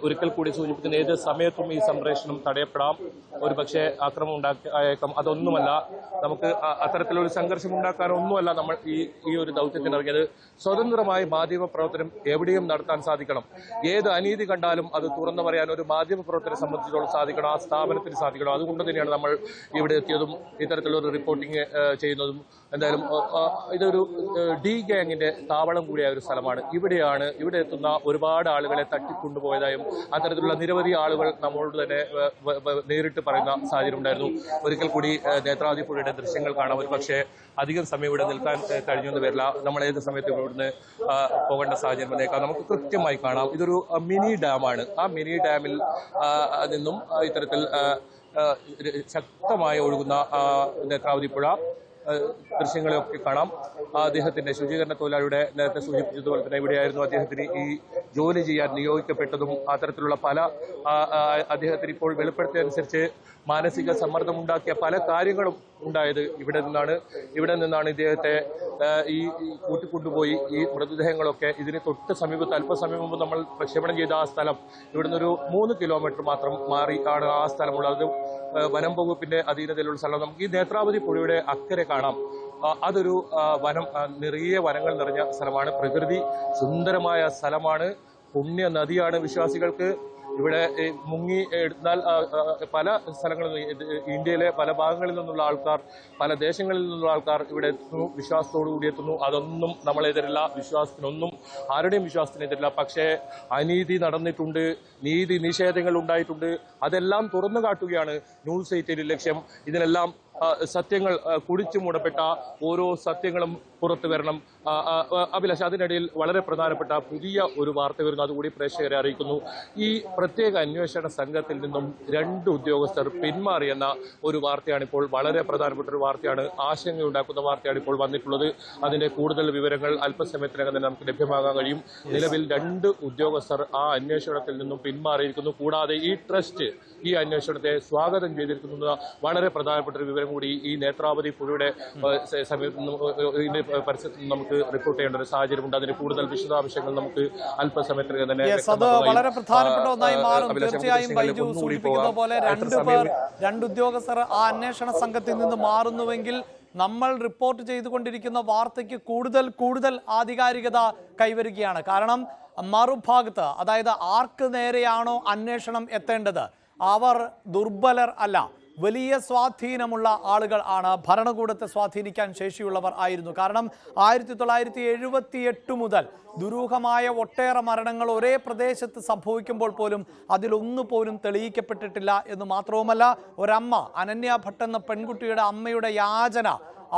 ഒരിക്കൽ കൂടി സൂചിപ്പിക്കുന്ന ഏത് സമയത്തും ഈ സംപ്രേഷണം തടയപ്പെടാം. ഒരു പക്ഷേ ആക്രമണം ഉണ്ടായേക്കാം. അതൊന്നുമല്ല, നമുക്ക് അത്തരത്തിലൊരു സംഘർഷം ഉണ്ടാക്കാനൊന്നുമല്ല നമ്മൾ ഈ ഒരു ദൗത്യത്തിന് ഇറങ്ങിയത്. സ്വതന്ത്രമായി മാധ്യമ പ്രവർത്തനം എവിടെയും നടത്താൻ സാധിക്കണം. ഏത് അനീതി കണ്ടാലും അത് തുറന്നു പറയാൻ ഒരു മാധ്യമ പ്രവർത്തനെ സംബന്ധിച്ചിടത്തോളം സാധിക്കണം, ആ സ്ഥാപനത്തിന് സാധിക്കണം. അതുകൊണ്ട് തന്നെയാണ് നമ്മൾ ഇവിടെ എത്തിയതും ഇത്തരത്തിലൊരു റിപ്പോർട്ടിംഗ് ചെയ്യുന്നതും. എന്തായാലും ഇതൊരു ഡി ഗ്യാങ്ങിന്റെ താവളം കൂടിയായ ഒരു സ്ഥലമാണ്. ഇവിടെ എത്തുന്ന ഒരുപാട് ആളുകളെ തട്ടിക്കൊണ്ടുപോയതായും അത്തരത്തിലുള്ള നിരവധി ആളുകൾ നമ്മളോട് തന്നെ നേരിട്ട് പറയുന്ന സാഹചര്യം ഉണ്ടായിരുന്നു. ഒരിക്കൽ കൂടി നേത്രാവതി പുഴയുടെ ദൃശ്യങ്ങൾ കാണാം. ഒരു പക്ഷേ അധികം സമയം ഇവിടെ നിൽക്കാൻ കഴിഞ്ഞെന്ന് വരില്ല. നമ്മൾ ഏത് സമയത്തും ഇവിടുന്ന് പോകേണ്ട സാഹചര്യം വന്നേക്കാം. നമുക്ക് കൃത്യമായി കാണാം, ഇതൊരു മിനി ഡാമാണ്. ആ മിനി ഡാമിൽ നിന്നും ഇത്തരത്തിൽ ശക്തമായി ഒഴുകുന്ന നേത്രാവതി പുഴ ദൃശ്യങ്ങളെയൊക്കെ കാണാം. അദ്ദേഹത്തിന്റെ ശുചീകരണ തൊഴിലാളിയുടെ നേരത്തെ സൂചിപ്പിച്ചതുപോലെ തന്നെ ഇവിടെയായിരുന്നു അദ്ദേഹത്തിന് ഈ ജോലി ചെയ്യാൻ നിയോഗിക്കപ്പെട്ടതും. അത്തരത്തിലുള്ള പല അദ്ദേഹത്തിന് ഇപ്പോൾ വെളിപ്പെടുത്തിയതനുസരിച്ച് മാനസിക സമ്മർദ്ദമുണ്ടാക്കിയ പല കാര്യങ്ങളും ഉണ്ടായത് ഇവിടെ നിന്നാണ് ഇദ്ദേഹത്തെ ഈ കൂട്ടിക്കൊണ്ടുപോയി ഈ മൃതദേഹങ്ങളൊക്കെ ഇതിന് തൊട്ട് സമീപത്ത് അല്പസമയം മുമ്പ് നമ്മൾ പ്രക്ഷേപണം ചെയ്ത ആ സ്ഥലം ഇവിടുന്ന് ഒരു 3 കിലോമീറ്റർ മാത്രം മാറി ആണ് ആ സ്ഥലമുള്ളത്. വനം വകുപ്പിന്റെ അധീനതയിലുള്ള സ്ഥലം. നമുക്ക് ഈ നേത്രാവതി പുഴയുടെ അക്കരെ കാണാം. അതൊരു വനം, നിറയെ വനങ്ങൾ നിറഞ്ഞ സ്ഥലമാണ്. പ്രകൃതി സുന്ദരമായ സ്ഥലമാണ്. പുണ്യ നദിയാണ് വിശ്വാസികൾക്ക്. ഇവിടെ മുങ്ങി എടുത്താൽ പല സ്ഥലങ്ങളിൽ, ഇന്ത്യയിലെ പല ഭാഗങ്ങളിൽ നിന്നുള്ള ആൾക്കാർ, പല ദേശങ്ങളിൽ നിന്നുള്ള ആൾക്കാർ ഇവിടെ എത്തുന്നു, വിശ്വാസത്തോടു കൂടി എത്തുന്നു. അതൊന്നും നമ്മളെതിരില്ല, വിശ്വാസത്തിനൊന്നും ആരുടെയും വിശ്വാസത്തിനെതിരില്ല. പക്ഷേ അനീതി നടന്നിട്ടുണ്ട്, നീതി നിഷേധങ്ങൾ ഉണ്ടായിട്ടുണ്ട്. അതെല്ലാം തുറന്നു കാട്ടുകയാണ് ന്യൂസ് 18 ലക്ഷ്യം. ഇതിനെല്ലാം സത്യങ്ങൾ കുടിച്ചു മൂടപ്പെട്ട ഓരോ സത്യങ്ങളും പുറത്തു വരണം. അഭിലാഷ്, അതിനിടയിൽ വളരെ പ്രധാനപ്പെട്ട പുതിയ ഒരു വാർത്ത വരുന്നു, അതുകൂടി പ്രേക്ഷകരെ അറിയിക്കുന്നു. ഈ പ്രത്യേക അന്വേഷണ സംഘത്തിൽ നിന്നും 2 ഉദ്യോഗസ്ഥർ പിന്മാറിയെന്ന ഒരു വാർത്തയാണ് ഇപ്പോൾ, വളരെ പ്രധാനപ്പെട്ട ഒരു വാർത്തയാണ്, ആശങ്കയുണ്ടാക്കുന്ന വാർത്തയാണ് ഇപ്പോൾ വന്നിട്ടുള്ളത്. അതിന്റെ കൂടുതൽ വിവരങ്ങൾ അല്പസമയത്തിനകം തന്നെ നമുക്ക് ലഭ്യമാകാൻ കഴിയും. നിലവിൽ 2 ഉദ്യോഗസ്ഥർ ആ അന്വേഷണത്തിൽ നിന്നും പിന്മാറിയിരിക്കുന്നു. കൂടാതെ ഈ ട്രസ്റ്റ് ഈ അന്വേഷണത്തെ സ്വാഗതം ചെയ്തിരിക്കുന്നത് വളരെ പ്രധാനപ്പെട്ട ഒരു വിവരം കൂടി ഈ നേത്രാവതി പുഴയുടെ പരിസരത്ത് നിന്ന് നമുക്ക് റിപ്പോർട്ട് ചെയ്യേണ്ട ഒരു സാഹചര്യമുണ്ട്. അതിന് കൂടുതൽ വിശദാംശങ്ങൾ നമുക്ക് അല്പസമയത്തിനകം തന്നെ വളരെ പ്രധാനപ്പെട്ട ഒന്നായി മാറും. തീർച്ചയായും ബൈജു സൂചിപ്പിക്കുന്ന പോലെ 2 ഉദ്യോഗസ്ഥർ ആ അന്വേഷണ സംഘത്തിൽ നിന്ന് മാറുന്നുവെങ്കിൽ നമ്മൾ റിപ്പോർട്ട് ചെയ്തുകൊണ്ടിരിക്കുന്ന വാർത്തയ്ക്ക് കൂടുതൽ ആധികാരികത കൈവരികയാണ്. കാരണം മറുഭാഗത്ത്, അതായത് ആർക്ക് നേരെയാണോ അന്വേഷണം എത്തേണ്ടത്, അവർ ദുർബലർ അല്ല, വലിയ സ്വാധീനമുള്ള ആളുകൾ ആണ്. ഭരണകൂടത്തെ സ്വാധീനിക്കാൻ ശേഷിയുള്ളവർ ആയിരുന്നു. കാരണം 1978 മുതൽ ദുരൂഹമായ ഒട്ടേറെ മരണങ്ങൾ ഒരേ പ്രദേശത്ത് സംഭവിക്കുമ്പോൾ പോലും അതിലൊന്നുപോലും തെളിയിക്കപ്പെട്ടിട്ടില്ല എന്ന് മാത്രവുമല്ല, ഒരമ്മ, അനന്യ ഭട്ട് എന്ന പെൺകുട്ടിയുടെ അമ്മയുടെ യാചന,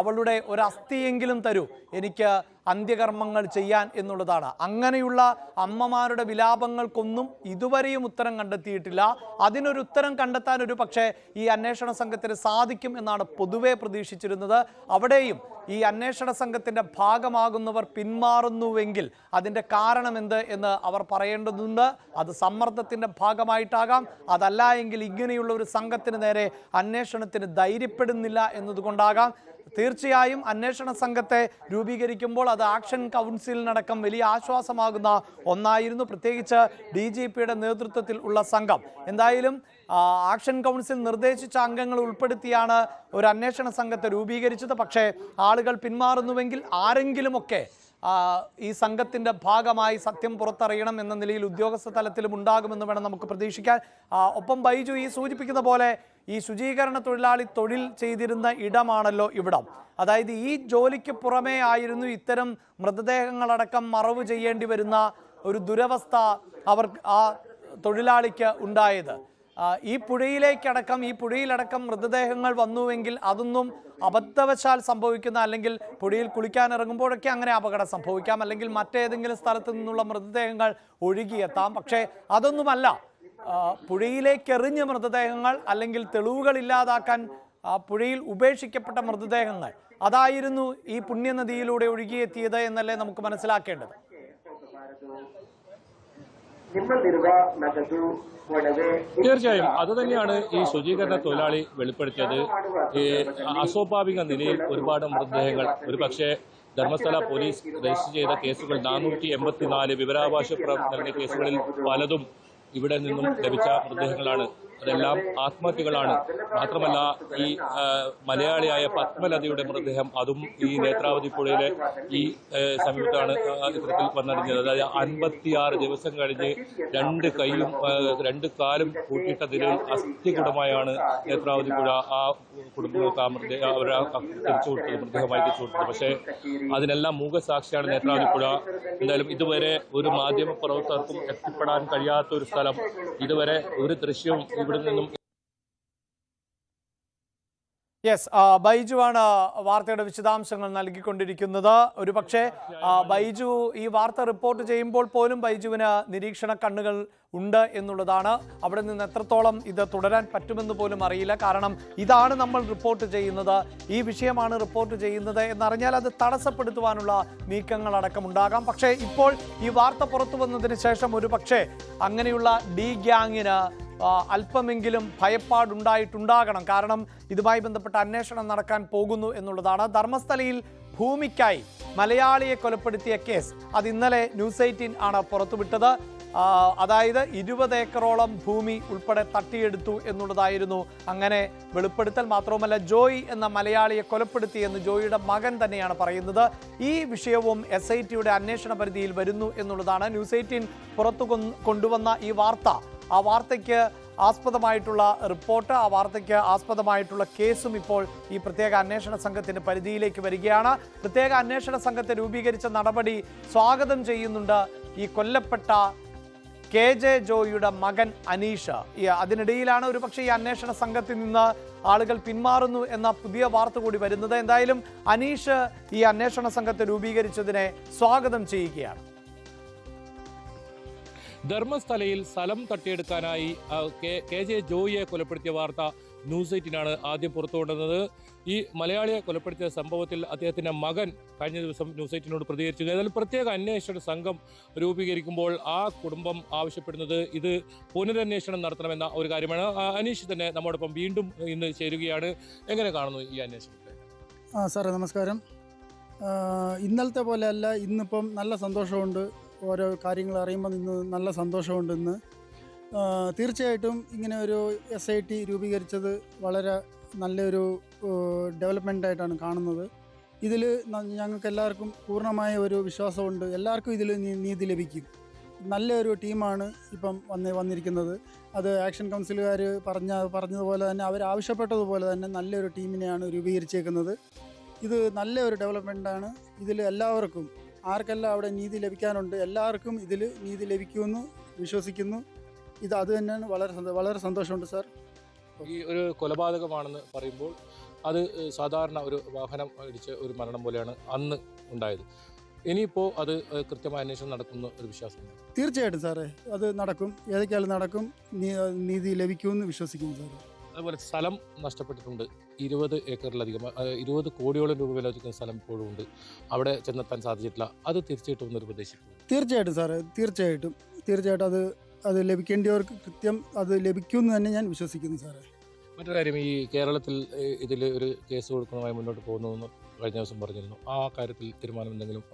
അവളുടെ ഒരു അസ്ഥിയെങ്കിലും തരൂ, എനിക്ക് അന്ത്യകർമ്മങ്ങൾ ചെയ്യാൻ എന്നുള്ളതാണ്. അങ്ങനെയുള്ള അമ്മമാരുടെ വിലാപങ്ങൾക്കൊന്നും ഇതുവരെയും ഉത്തരം കണ്ടെത്തിയിട്ടില്ല. അതിനൊരു ഉത്തരം കണ്ടെത്താൻ ഒരു പക്ഷേ ഈ അന്വേഷണ സംഘത്തിന് സാധിക്കും എന്നാണ് പൊതുവെ പ്രതീക്ഷിച്ചിരുന്നത്. അവിടെയും ഈ അന്വേഷണ സംഘത്തിൻ്റെ ഭാഗമാകുന്നവർ പിന്മാറുന്നുവെങ്കിൽ അതിൻ്റെ കാരണമെന്ത് എന്ന് അവർ പറയേണ്ടതുണ്ട്. അത് സമ്മർദ്ദത്തിൻ്റെ ഭാഗമായിട്ടാകാം, അതല്ല എങ്കിൽ ഇങ്ങനെയുള്ള ഒരു സംഘത്തിന് നേരെ അന്വേഷണത്തിന് ധൈര്യപ്പെടുന്നില്ല എന്നതുകൊണ്ടാകാം. തീർച്ചയായും അന്വേഷണ സംഘത്തെ രൂപീകരിക്കുമ്പോൾ അത് ആക്ഷൻ കൗൺസിലിനടക്കം വലിയ ആശ്വാസമാകുന്ന ഒന്നായിരുന്നു, പ്രത്യേകിച്ച് DGPയുടെ നേതൃത്വത്തിൽ ഉള്ള സംഘം. എന്തായാലും ആക്ഷൻ കൗൺസിൽ നിർദ്ദേശിച്ച അംഗങ്ങൾ ഉൾപ്പെടുത്തിയാണ് ഒരു അന്വേഷണ സംഘത്തെ രൂപീകരിച്ചത്. പക്ഷേ ആളുകൾ പിന്മാറുന്നുവെങ്കിൽ ആരെങ്കിലുമൊക്കെ ഈ സംഘത്തിൻ്റെ ഭാഗമായി സത്യം പുറത്തറിയണം എന്ന നിലയിൽ ഉദ്യോഗസ്ഥ തലത്തിലും ഉണ്ടാകുമെന്ന് വേണം നമുക്ക് പ്രതീക്ഷിക്കാൻ. ഒപ്പം ബൈജു ഈ സൂചിപ്പിക്കുന്ന പോലെ ഈ ശുചീകരണ തൊഴിലാളി തൊഴിൽ ചെയ്തിരുന്ന ഇടമാണല്ലോ ഇവിടം. അതായത് ഈ ജോലിക്ക് പുറമേ ആയിരുന്നു ഇത്തരം മൃതദേഹങ്ങളടക്കം മറവ് ചെയ്യേണ്ടി വരുന്ന ഒരു ദുരവസ്ഥ ആ തൊഴിലാളിക്ക് ഉണ്ടായത്. ഈ പുഴയിലടക്കം മൃതദേഹങ്ങൾ വന്നുവെങ്കിൽ അതൊന്നും അബദ്ധവശാൽ സംഭവിക്കുന്ന, അല്ലെങ്കിൽ പുഴയിൽ കുളിക്കാൻ ഇറങ്ങുമ്പോഴൊക്കെ അങ്ങനെ അപകടം സംഭവിക്കാം, അല്ലെങ്കിൽ മറ്റേതെങ്കിലും സ്ഥലത്ത് നിന്നുള്ള മൃതദേഹങ്ങൾ ഒഴുകിയെത്താം. പക്ഷേ അതൊന്നുമല്ല. പുഴയിലേക്ക് എറിഞ്ഞ മൃതദേഹങ്ങൾ അല്ലെങ്കിൽ തെളിവുകൾ ഇല്ലാതാക്കാൻ പുഴയിൽ ഉപേക്ഷിക്കപ്പെട്ട മൃതദേഹങ്ങൾ അതായിരുന്നു ഈ പുണ്യനദിയിലൂടെ ഒഴുകിയെത്തിയത് എന്നല്ലേ നമുക്ക് മനസ്സിലാക്കേണ്ടത്. തീർച്ചയായും അതുതന്നെയാണ് ഈ ശുചീകരണ തൊഴിലാളി വെളിപ്പെടുത്തിയത്. ഈ അസ്വാഭാവിക നിലയിൽ ഒരുപാട് മൃതദേഹങ്ങൾ, ഒരു പക്ഷേ ധർമ്മസ്ഥല പോലീസ് രജിസ്റ്റർ ചെയ്ത കേസുകൾ 484 വിവരാവകാശ നൽകിയ കേസുകളിൽ പലതും ഇവിടെ നിന്നും ലഭിച്ച മൃതദേഹങ്ങളാണ്. അതെല്ലാം ആത്മഹത്യകളാണ്. മാത്രമല്ല ഈ മലയാളിയായ പത്മലതയുടെ മൃതദേഹം, അതും ഈ നേത്രാവതി പുഴയിലെ ഈ സമീപത്താണ് ഇത്തരത്തിൽ വന്നടിഞ്ഞത്. അതായത് 56 ദിവസം കഴിഞ്ഞ് 2 കൈയും 2 കാലും കൂട്ടിയിട്ട നിലയിൽ അസ്ഥികുടമായാണ് നേത്രാവതി പുഴ ആ കുടുംബങ്ങൾക്ക് അവരെ തിരിച്ചു കൊടുത്തത്, മൃതദേഹമായി തിരിച്ചു കൊടുത്തത്. പക്ഷേ അതിനെല്ലാം മൂകസാക്ഷിയാണ് നേത്രാവതി പുഴ. എന്തായാലും ഇതുവരെ ഒരു മാധ്യമ പ്രവർത്തകർക്കും എത്തിപ്പെടാൻ കഴിയാത്ത ഒരു സ്ഥലം, ഇതുവരെ ഒരു ദൃശ്യവും ഇവിടെ നിന്നും. യെസ്, ബൈജുവാണ് വാർത്തയുടെ വിശദാംശങ്ങൾ നൽകിക്കൊണ്ടിരിക്കുന്നത്. ഒരു പക്ഷേ ബൈജു ഈ വാർത്ത റിപ്പോർട്ട് ചെയ്യുമ്പോൾ പോലും ബൈജുവിന് നിരീക്ഷണ കണ്ണുകൾ ഉണ്ട് എന്നുള്ളതാണ്. അവിടെ നിന്ന് എത്രത്തോളം ഇത് തുടരാൻ പറ്റുമെന്ന് പോലും അറിയില്ല. കാരണം ഇതാണ് നമ്മൾ റിപ്പോർട്ട് ചെയ്യുന്നത്, ഈ വിഷയമാണ് റിപ്പോർട്ട് ചെയ്യുന്നത് എന്നറിഞ്ഞാൽ അത് തടസ്സപ്പെടുത്തുവാനുള്ള നീക്കങ്ങളടക്കം ഉണ്ടാകാം. പക്ഷേ ഇപ്പോൾ ഈ വാർത്ത പുറത്തു വന്നതിന് ശേഷം ഒരു പക്ഷേ അങ്ങനെയുള്ള ഡി ഗ്യാങ്ങിന് അല്പമെങ്കിലും ഭയപ്പാടുണ്ടായിട്ടുണ്ടാകണം. കാരണം ഇതുമായി ബന്ധപ്പെട്ട അന്വേഷണം നടക്കാൻ പോകുന്നു എന്നുള്ളതാണ്. ധർമ്മസ്ഥലയിൽ ഭൂമിക്കായി മലയാളിയെ കൊലപ്പെടുത്തിയ കേസ് അത് ഇന്നലെ ന്യൂസ് 18 ആണ് പുറത്തുവിട്ടത്. അതായത് 20 ഏക്കറോളം ഭൂമി ഉൾപ്പെടെ തട്ടിയെടുത്തു എന്നുള്ളതായിരുന്നു അങ്ങനെ വെളിപ്പെടുത്തൽ. മാത്രവുമല്ല ജോയ് എന്ന മലയാളിയെ കൊലപ്പെടുത്തിയെന്ന് ജോയിയുടെ മകൻ തന്നെയാണ് പറയുന്നത്. ഈ വിഷയവും SITയുടെ അന്വേഷണ പരിധിയിൽ വരുന്നു എന്നുള്ളതാണ് ന്യൂസ് 18 പുറത്തു കൊണ്ടുവന്ന ഈ വാർത്ത. ആ വാർത്തയ്ക്ക് ആസ്പദമായിട്ടുള്ള റിപ്പോർട്ട്, ആ വാർത്തയ്ക്ക് ആസ്പദമായിട്ടുള്ള കേസും ഇപ്പോൾ ഈ പ്രത്യേക അന്വേഷണ സംഘത്തിന്റെ പരിധിയിലേക്ക് വരികയാണ്. പ്രത്യേക അന്വേഷണ സംഘത്തെ രൂപീകരിച്ച നടപടി സ്വാഗതം ചെയ്യുന്നുണ്ട് ഈ കൊല്ലപ്പെട്ട KJ ജോയിയുടെ മകൻ അനീഷ്. അതിനിടയിലാണ് ഒരു പക്ഷേ ഈ അന്വേഷണ സംഘത്തിൽ നിന്ന് ആളുകൾ പിന്മാറുന്നു എന്ന പുതിയ വാർത്ത കൂടി വരുന്നത്. എന്തായാലും അനീഷ് ഈ അന്വേഷണ സംഘത്തെ രൂപീകരിച്ചതിനെ സ്വാഗതം ചെയ്യുകയാണ്. ധർമ്മസ്ഥലയിൽ സ്ഥലം തട്ടിയെടുക്കാനായി KJ ജോയിയെ കൊലപ്പെടുത്തിയ വാർത്ത ന്യൂസ് 18 ആദ്യം പുറത്തുകൊണ്ടുവന്നത്. ഈ മലയാളിയെ കൊലപ്പെടുത്തിയ സംഭവത്തിൽ അദ്ദേഹത്തിൻ്റെ മകൻ കഴിഞ്ഞ ദിവസം ന്യൂസ് 18 പ്രതികരിച്ചു. ഏതായാലും പ്രത്യേക അന്വേഷണ സംഘം രൂപീകരിക്കുമ്പോൾ ആ കുടുംബം ആവശ്യപ്പെടുന്നത് ഇത് പുനരന്വേഷണം നടത്തണമെന്ന ഒരു കാര്യമാണ്. അനീഷ് തന്നെ നമ്മോടൊപ്പം വീണ്ടും ഇന്ന് ചേരുകയാണ്. എങ്ങനെ കാണുന്നു ഈ അന്വേഷണത്തെ? സാറേ നമസ്കാരം. ഇന്നലത്തെ പോലെ അല്ല, ഇന്നിപ്പം നല്ല സന്തോഷമുണ്ട്. ഓരോ കാര്യങ്ങൾ അറിയുമ്പോൾ ഇന്ന് നല്ല സന്തോഷമുണ്ട്. ഇന്ന് തീർച്ചയായിട്ടും ഇങ്ങനെ ഒരു SIT രൂപീകരിച്ചത് വളരെ നല്ലൊരു ഡെവലപ്മെൻ്റായിട്ടാണ് കാണുന്നത്. ഇതിൽ ഞങ്ങൾക്ക് എല്ലാവർക്കും പൂർണ്ണമായ ഒരു വിശ്വാസമുണ്ട്. എല്ലാവർക്കും ഇതിൽ നീതി ലഭിക്കും. നല്ലൊരു ടീമാണ് ഇപ്പം വന്നിരിക്കുന്നത്. അത് ആക്ഷൻ കൗൺസിലുകാർ പറഞ്ഞതുപോലെ തന്നെ അവർ ആവശ്യപ്പെട്ടതുപോലെ തന്നെ നല്ലൊരു ടീമിനെയാണ് രൂപീകരിച്ചേക്കുന്നത്. ഇത് നല്ലൊരു ഡെവലപ്മെൻ്റാണ്. ഇതിൽ എല്ലാവർക്കും ആർക്കെല്ലാം അവിടെ നീതി ലഭിക്കാനുണ്ട് എല്ലാവർക്കും ഇതിൽ നീതി ലഭിക്കുമെന്ന് വിശ്വസിക്കുന്നു. അത് തന്നെയാണ് വളരെ സന്തോഷമുണ്ട് സാർ. ഈ ഒരു കൊലപാതകമാണെന്ന് പറയുമ്പോൾ അത് സാധാരണ ഒരു വാഹനം ഇടിച്ച് ഒരു മരണം പോലെയാണ് അന്ന് ഉണ്ടായത്. ഇനിയിപ്പോൾ അത് കൃത്യമായ അന്വേഷണം നടക്കുന്ന ഒരു വിശ്വാസമുണ്ട്. തീർച്ചയായിട്ടും സാറേ, അത് നടക്കും. ഏതൊക്കെയാലും നടക്കും. നീതി ലഭിക്കുമെന്ന് വിശ്വസിക്കുന്നു സാറേ. അതുപോലെ സ്ഥലം നഷ്ടപ്പെട്ടിട്ടുണ്ട്. 20 ഏക്കറിലധികം 20 കോടിയോളം രൂപ വിലമതിക്കുന്ന സ്ഥലം ഇപ്പോഴും ഉണ്ട്. അവിടെ ചെന്നെത്താൻ സാധിച്ചിട്ടില്ല. അത് തിരിച്ചിട്ട് വന്നൊരു പ്രദേശിക്കുന്നു. തീർച്ചയായിട്ടും സാറേ, തീർച്ചയായിട്ടും അത് ലഭിക്കേണ്ടവർക്ക് കൃത്യം അത് ലഭിക്കുമെന്ന് തന്നെ ഞാൻ വിശ്വസിക്കുന്നു സാറേ. മറ്റൊരു കാര്യം, ഈ കേരളത്തിൽ ഇതിൽ ഒരു കേസ് കൊടുക്കുന്നതുമായി മുന്നോട്ട് പോകുന്നതെന്ന് കഴിഞ്ഞ ദിവസം പറഞ്ഞിരുന്നു. ആ കാര്യത്തിൽ തീരുമാനം എന്തെങ്കിലും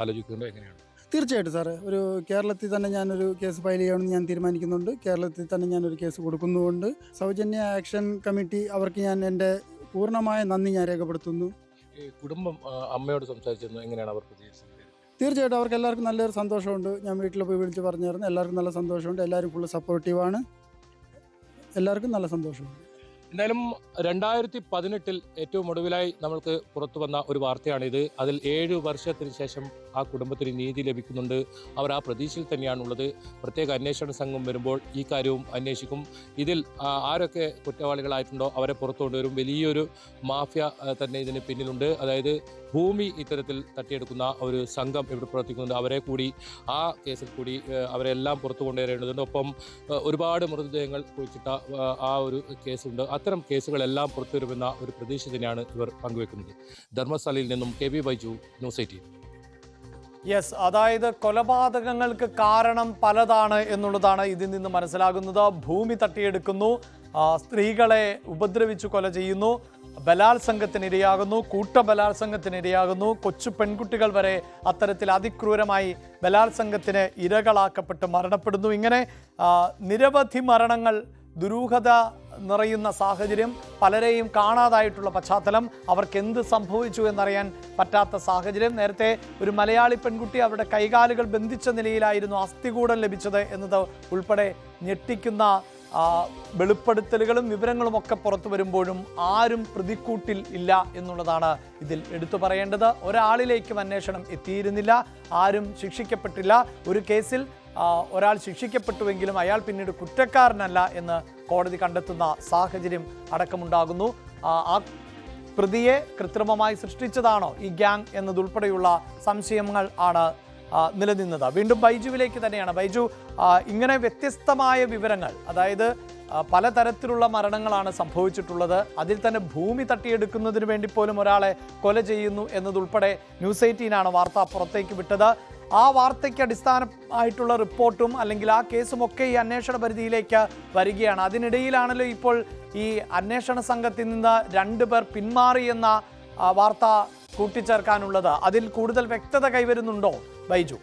ആലോചിക്കുന്നുണ്ടോ? എങ്ങനെയാണ്? തീർച്ചയായിട്ടും സാറേ, ഒരു കേരളത്തിൽ തന്നെ ഞാനൊരു കേസ് ഫയൽ ചെയ്യണമെന്ന് ഞാൻ തീരുമാനിക്കുന്നുണ്ട്. കേരളത്തിൽ തന്നെ ഞാനൊരു കേസ് കൊടുക്കുന്നുണ്ട്. സൗജന്യ ആക്ഷൻ കമ്മിറ്റി അവർക്ക് ഞാൻ എൻ്റെ പൂർണ്ണമായ നന്ദി ഞാൻ രേഖപ്പെടുത്തുന്നു. ഈ കുടുംബം അമ്മയോട് സംസാരിച്ചിരുന്നു, എങ്ങനെയാണ് അവർ പ്രതികരിച്ചത്? തീർച്ചയായിട്ടും അവർക്ക് എല്ലാവർക്കും നല്ലൊരു സന്തോഷമുണ്ട്. ഞാൻ വീട്ടിൽ പോയി വിളിച്ച് പറഞ്ഞായിരുന്നു. എല്ലാവർക്കും നല്ല സന്തോഷമുണ്ട്. എല്ലാവരും ഫുള്ള് സപ്പോർട്ടീവാണ്. എല്ലാവർക്കും നല്ല സന്തോഷമുണ്ട്. എന്തായാലും 2018 ഏറ്റവും ഒടുവിലായി നമ്മൾക്ക് പുറത്തു വന്ന ഒരു വാർത്തയാണിത്. അതിൽ 7 വർഷത്തിന് ശേഷം ആ കുടുംബത്തിന് നീതി ലഭിക്കുന്നുണ്ട്. അവർ ആ പ്രതീക്ഷയിൽ തന്നെയാണുള്ളത്. പ്രത്യേക അന്വേഷണ സംഘം വരുമ്പോൾ ഈ കാര്യവും അന്വേഷിക്കും. ഇതിൽ ആരൊക്കെ കുറ്റവാളികളായിട്ടുണ്ടോ അവരെ പുറത്തു കൊണ്ടുവരും. വലിയൊരു മാഫിയ തന്നെ ഇതിന് പിന്നിലുണ്ട്. അതായത് ഭൂമി ഇത്തരത്തിൽ തട്ടിയെടുക്കുന്ന ഒരു സംഘം ഇവിടെ പ്രവർത്തിക്കുന്നുണ്ട്. അവരെ കൂടി ആ കേസിൽ കൂടി അവരെല്ലാം പുറത്തു കൊണ്ടുവരേണ്ടതുണ്ട്. ഒപ്പം ഒരുപാട് മൃതദേഹങ്ങൾ കുഴിച്ചിട്ട ആ ഒരു കേസുണ്ട്. അത്തരം കേസുകളെല്ലാം പുറത്തു വരുമെന്ന ഒരു പ്രതീക്ഷ തന്നെയാണ് ഇവർ പങ്കുവെക്കുന്നത്. ധർമ്മസ്ഥലയിൽ നിന്നും K V Baiju, news 18. Yes, അതായത് കൊലപാതകങ്ങൾക്ക് കാരണം പലതാണ് എന്നുള്ളതാണ് ഇതിൽ നിന്ന് മനസ്സിലാകുന്നത്. ഭൂമി തട്ടിയെടുക്കുന്നു, സ്ത്രീകളെ ഉപദ്രവിച്ചു കൊല ചെയ്യുന്നു, ബലാത്സംഗത്തിനിരയാകുന്നു, കൂട്ടബലാത്സംഗത്തിനിരയാകുന്നു, കൊച്ചു പെൺകുട്ടികൾ വരെ അത്തരത്തിൽ അതിക്രൂരമായി ബലാത്സംഗത്തിന് ഇരകളാക്കപ്പെട്ട് മരണപ്പെടുന്നു. ഇങ്ങനെ നിരവധി മരണങ്ങൾ, ദുരൂഹത നിറയുന്ന സാഹചര്യം, പലരെയും കാണാതായിട്ടുള്ള പശ്ചാത്തലം, അവർക്ക് എന്ത് സംഭവിച്ചു എന്നറിയാൻ പറ്റാത്ത സാഹചര്യം. നേരത്തെ ഒരു മലയാളി പെൺകുട്ടി അവരുടെ കൈകാലുകൾ ബന്ധിച്ച നിലയിലായിരുന്നു അസ്ഥികൂടം ലഭിച്ചത് എന്നത് ഉൾപ്പെടെ ഞെട്ടിക്കുന്ന വെളിപ്പെടുത്തലുകളും വിവരങ്ങളും ഒക്കെ പുറത്തു വരുമ്പോഴും ആരും പ്രതിക്കൂട്ടിൽ ഇല്ല എന്നുള്ളതാണ് ഇതിൽ എടുത്തു പറയേണ്ടത്. ഒരാളിലേക്കും അന്വേഷണം എത്തിയിരുന്നില്ല, ആരും ശിക്ഷിക്കപ്പെട്ടില്ല. ഒരു കേസിൽ ഒരാൾ ശിക്ഷിക്കപ്പെട്ടുവെങ്കിലും അയാൾ പിന്നീട് കുറ്റക്കാരനല്ല എന്ന് കോടതി കണ്ടെത്തുന്ന സാഹചര്യം അടക്കമുണ്ടാകുന്നു. ആ പ്രതിയെ കൃത്രിമമായി സൃഷ്ടിച്ചതാണോ ഈ ഗ്യാങ് എന്നതുൾപ്പെടെയുള്ള സംശയങ്ങൾ ആണ് നിലനിന്നത്. വീണ്ടും ബൈജുവിലേക്ക് തന്നെയാണ്. ബൈജു, ഇങ്ങനെ വ്യത്യസ്തമായ വിവരങ്ങൾ, അതായത് പലതരത്തിലുള്ള മരണങ്ങളാണ് സംഭവിച്ചിട്ടുള്ളത്. അതിൽ തന്നെ ഭൂമി തട്ടിയെടുക്കുന്നതിന് വേണ്ടി പോലും ഒരാളെ കൊല ചെയ്യുന്നു എന്നതുൾപ്പെടെ ന്യൂസ് 18 വാർത്ത പുറത്തേക്ക് വിട്ടത്. ആ വാർത്തയ്ക്ക് അടിസ്ഥാനമായിട്ടുള്ള റിപ്പോർട്ടും അല്ലെങ്കിൽ ആ കേസുമൊക്കെ ഈ അന്വേഷണ പരിധിയിലേക്ക് വരികയാണ്. അതിനിടയിലാണല്ലോ ഇപ്പോൾ ഈ അന്വേഷണ സംഘത്തിൽ നിന്ന് 2 പേർ പിന്മാറി എന്ന വാർത്ത കൂട്ടിച്ചേർക്കാനുള്ളത്. അതിൽ കൂടുതൽ വ്യക്തത കൈവരുന്നുണ്ടോ ബൈജു?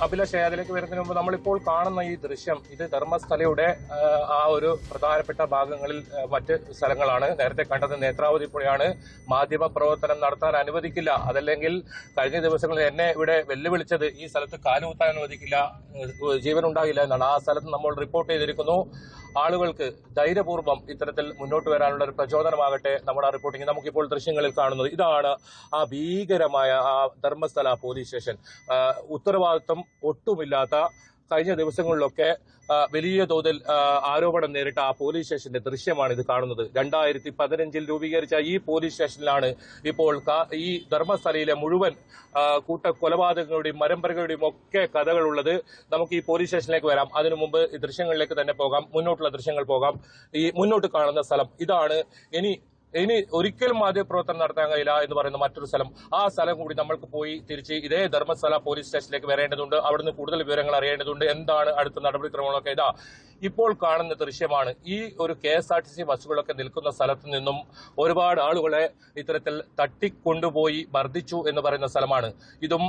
അഭിലാഷ്, അതിലേക്ക് വരുന്നതിന് മുമ്പ് നമ്മളിപ്പോൾ കാണുന്ന ഈ ദൃശ്യം, ഇത് ധർമ്മസ്ഥലയുടെ ആ ഒരു പ്രധാനപ്പെട്ട ഭാഗങ്ങളിൽ മറ്റ് സ്ഥലങ്ങളാണ്. നേരത്തെ കണ്ടത് നേത്രാവതി പുഴയാണ്. മാധ്യമ പ്രവർത്തനം നടത്താൻ അനുവദിക്കില്ല, അതല്ലെങ്കിൽ കഴിഞ്ഞ ദിവസങ്ങളിൽ എന്നെ ഇവിടെ വെല്ലുവിളിച്ചത് ഈ സ്ഥലത്ത് കാലുകുത്താൻ അനുവദിക്കില്ല, ജീവനുണ്ടാകില്ല എന്നാണ്. ആ സ്ഥലത്ത് നമ്മൾ റിപ്പോർട്ട് ചെയ്തിരിക്കുന്നു. ആളുകൾക്ക് ധൈര്യപൂർവ്വം ഇത്തരത്തിൽ മുന്നോട്ട് വരാനുള്ള ഒരു പ്രചോദനമാകട്ടെ നമ്മുടെ റിപ്പോർട്ടിംഗ്. നമുക്കിപ്പോൾ ദൃശ്യങ്ങളിൽ കാണുന്നത് ഇതാണ് ആ ഭീകരമായ ആ ധർമ്മസ്ഥല പോലീസ് സ്റ്റേഷൻ. ഉത്തരവാദിത്വം ഒട്ടുമില്ലാത്ത, കഴിഞ്ഞ ദിവസങ്ങളിലൊക്കെ വലിയ തോതിൽ ആരോപണം നേരിട്ട ആ പോലീസ് സ്റ്റേഷന്റെ ദൃശ്യമാണ് ഇത് കാണുന്നത്. 2015 രൂപീകരിച്ച ഈ പോലീസ് സ്റ്റേഷനിലാണ് ഇപ്പോൾ ഈ ധർമ്മസ്ഥലയിലെ മുഴുവൻ കൊലപാതകങ്ങളുടെയും മരമ്പരകളുടെയും ഒക്കെ കഥകളുള്ളത്. നമുക്ക് ഈ പോലീസ് സ്റ്റേഷനിലേക്ക് വരാം. അതിനു മുമ്പ് ഈ ദൃശ്യങ്ങളിലേക്ക് തന്നെ പോകാം, മുന്നോട്ടുള്ള ദൃശ്യങ്ങൾ പോകാം. ഈ മുന്നോട്ട് കാണുന്ന സ്ഥലം ഇതാണ്. ഇനി ഒരിക്കലും മാധ്യമപ്രവർത്തനം നടത്താൻ കഴിയില്ല എന്ന് പറയുന്ന മറ്റൊരു സ്ഥലം. ആ സ്ഥലം കൂടി നമ്മൾക്ക് പോയി തിരിച്ച് ഇതേ ധർമ്മസ്ഥല പോലീസ് സ്റ്റേഷനിലേക്ക് വരേണ്ടതുണ്ട്. അവിടുന്ന് കൂടുതൽ വിവരങ്ങൾ അറിയേണ്ടതുണ്ട്. എന്താണ് അടുത്ത നടപടിക്രമങ്ങളൊക്കെ? ഇതാ ഇപ്പോൾ കാണുന്ന ദൃശ്യമാണ്. ഈ ഒരു KSRTC ബസ്സുകളൊക്കെ നിൽക്കുന്ന സ്ഥലത്ത് നിന്നും ഒരുപാട് ആളുകളെ ഇത്തരത്തിൽ തട്ടിക്കൊണ്ടുപോയി മർദ്ദിച്ചു എന്ന് പറയുന്ന സ്ഥലമാണ്. ഇതും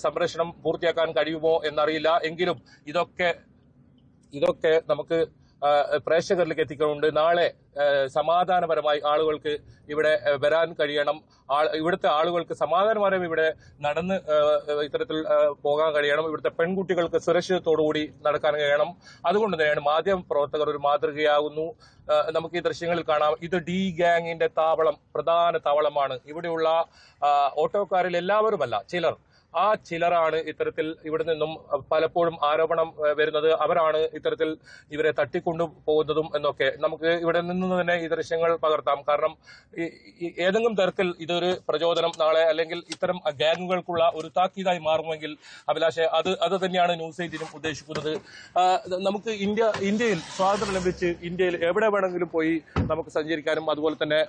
സംരക്ഷണം പൂർത്തിയാക്കാൻ കഴിയുമോ എന്നറിയില്ല. എങ്കിലും ഇതൊക്കെ നമുക്ക് പ്രേക്ഷകരിലേക്ക് എത്തിക്കുന്നുണ്ട്. നാളെ സമാധാനപരമായി ആളുകൾക്ക് ഇവിടെ വരാൻ കഴിയണം. ഇവിടുത്തെ ആളുകൾക്ക് സമാധാനപരം ഇവിടെ നടന്ന് ഇത്തരത്തിൽ പോകാൻ കഴിയണം. ഇവിടുത്തെ പെൺകുട്ടികൾക്ക് സുരക്ഷിതത്തോടുകൂടി നടക്കാൻ കഴിയണം. അതുകൊണ്ട് തന്നെയാണ് മാധ്യമ പ്രവർത്തകർ ഒരു മാതൃകയാകുന്നു. നമുക്ക് ഈ ദൃശ്യങ്ങളിൽ കാണാം. ഇത് ഡി ഗ്യാങ്ങിന്റെ താവളം, പ്രധാന താവളമാണ്. ഇവിടെയുള്ള ഓട്ടോക്കാരിൽ എല്ലാവരുമല്ല, ചിലർ ആ ചിലരാണ് ഇത്തരത്തിൽ ഇവിടെ നിന്നും പലപ്പോഴും ആരോപണം വരുന്നത്, അവരാണ് ഇത്തരത്തിൽ ഇവരെ തട്ടിക്കൊണ്ടു പോകുന്നതും എന്നൊക്കെ. നമുക്ക് ഇവിടെ നിന്ന് തന്നെ ഈ ദൃശ്യങ്ങൾ പകർത്താം. കാരണം ഏതെങ്കിലും തരത്തിൽ ഇതൊരു പ്രചോദനം നാളെ അല്ലെങ്കിൽ ഇത്തരം ഗ്യാങ്ങുകൾക്കുള്ള ഒരു താക്കീതായി മാറുമെങ്കിൽ അഭിലാഷെ അത് തന്നെയാണ് ന്യൂസ് 18 ഉദ്ദേശിക്കുന്നത്. നമുക്ക് ഇന്ത്യയിൽ സ്വാതന്ത്ര്യം ലഭിച്ച് ഇന്ത്യയിൽ എവിടെ വേണമെങ്കിലും പോയി നമുക്ക് സഞ്ചരിക്കാനും അതുപോലെ തന്നെ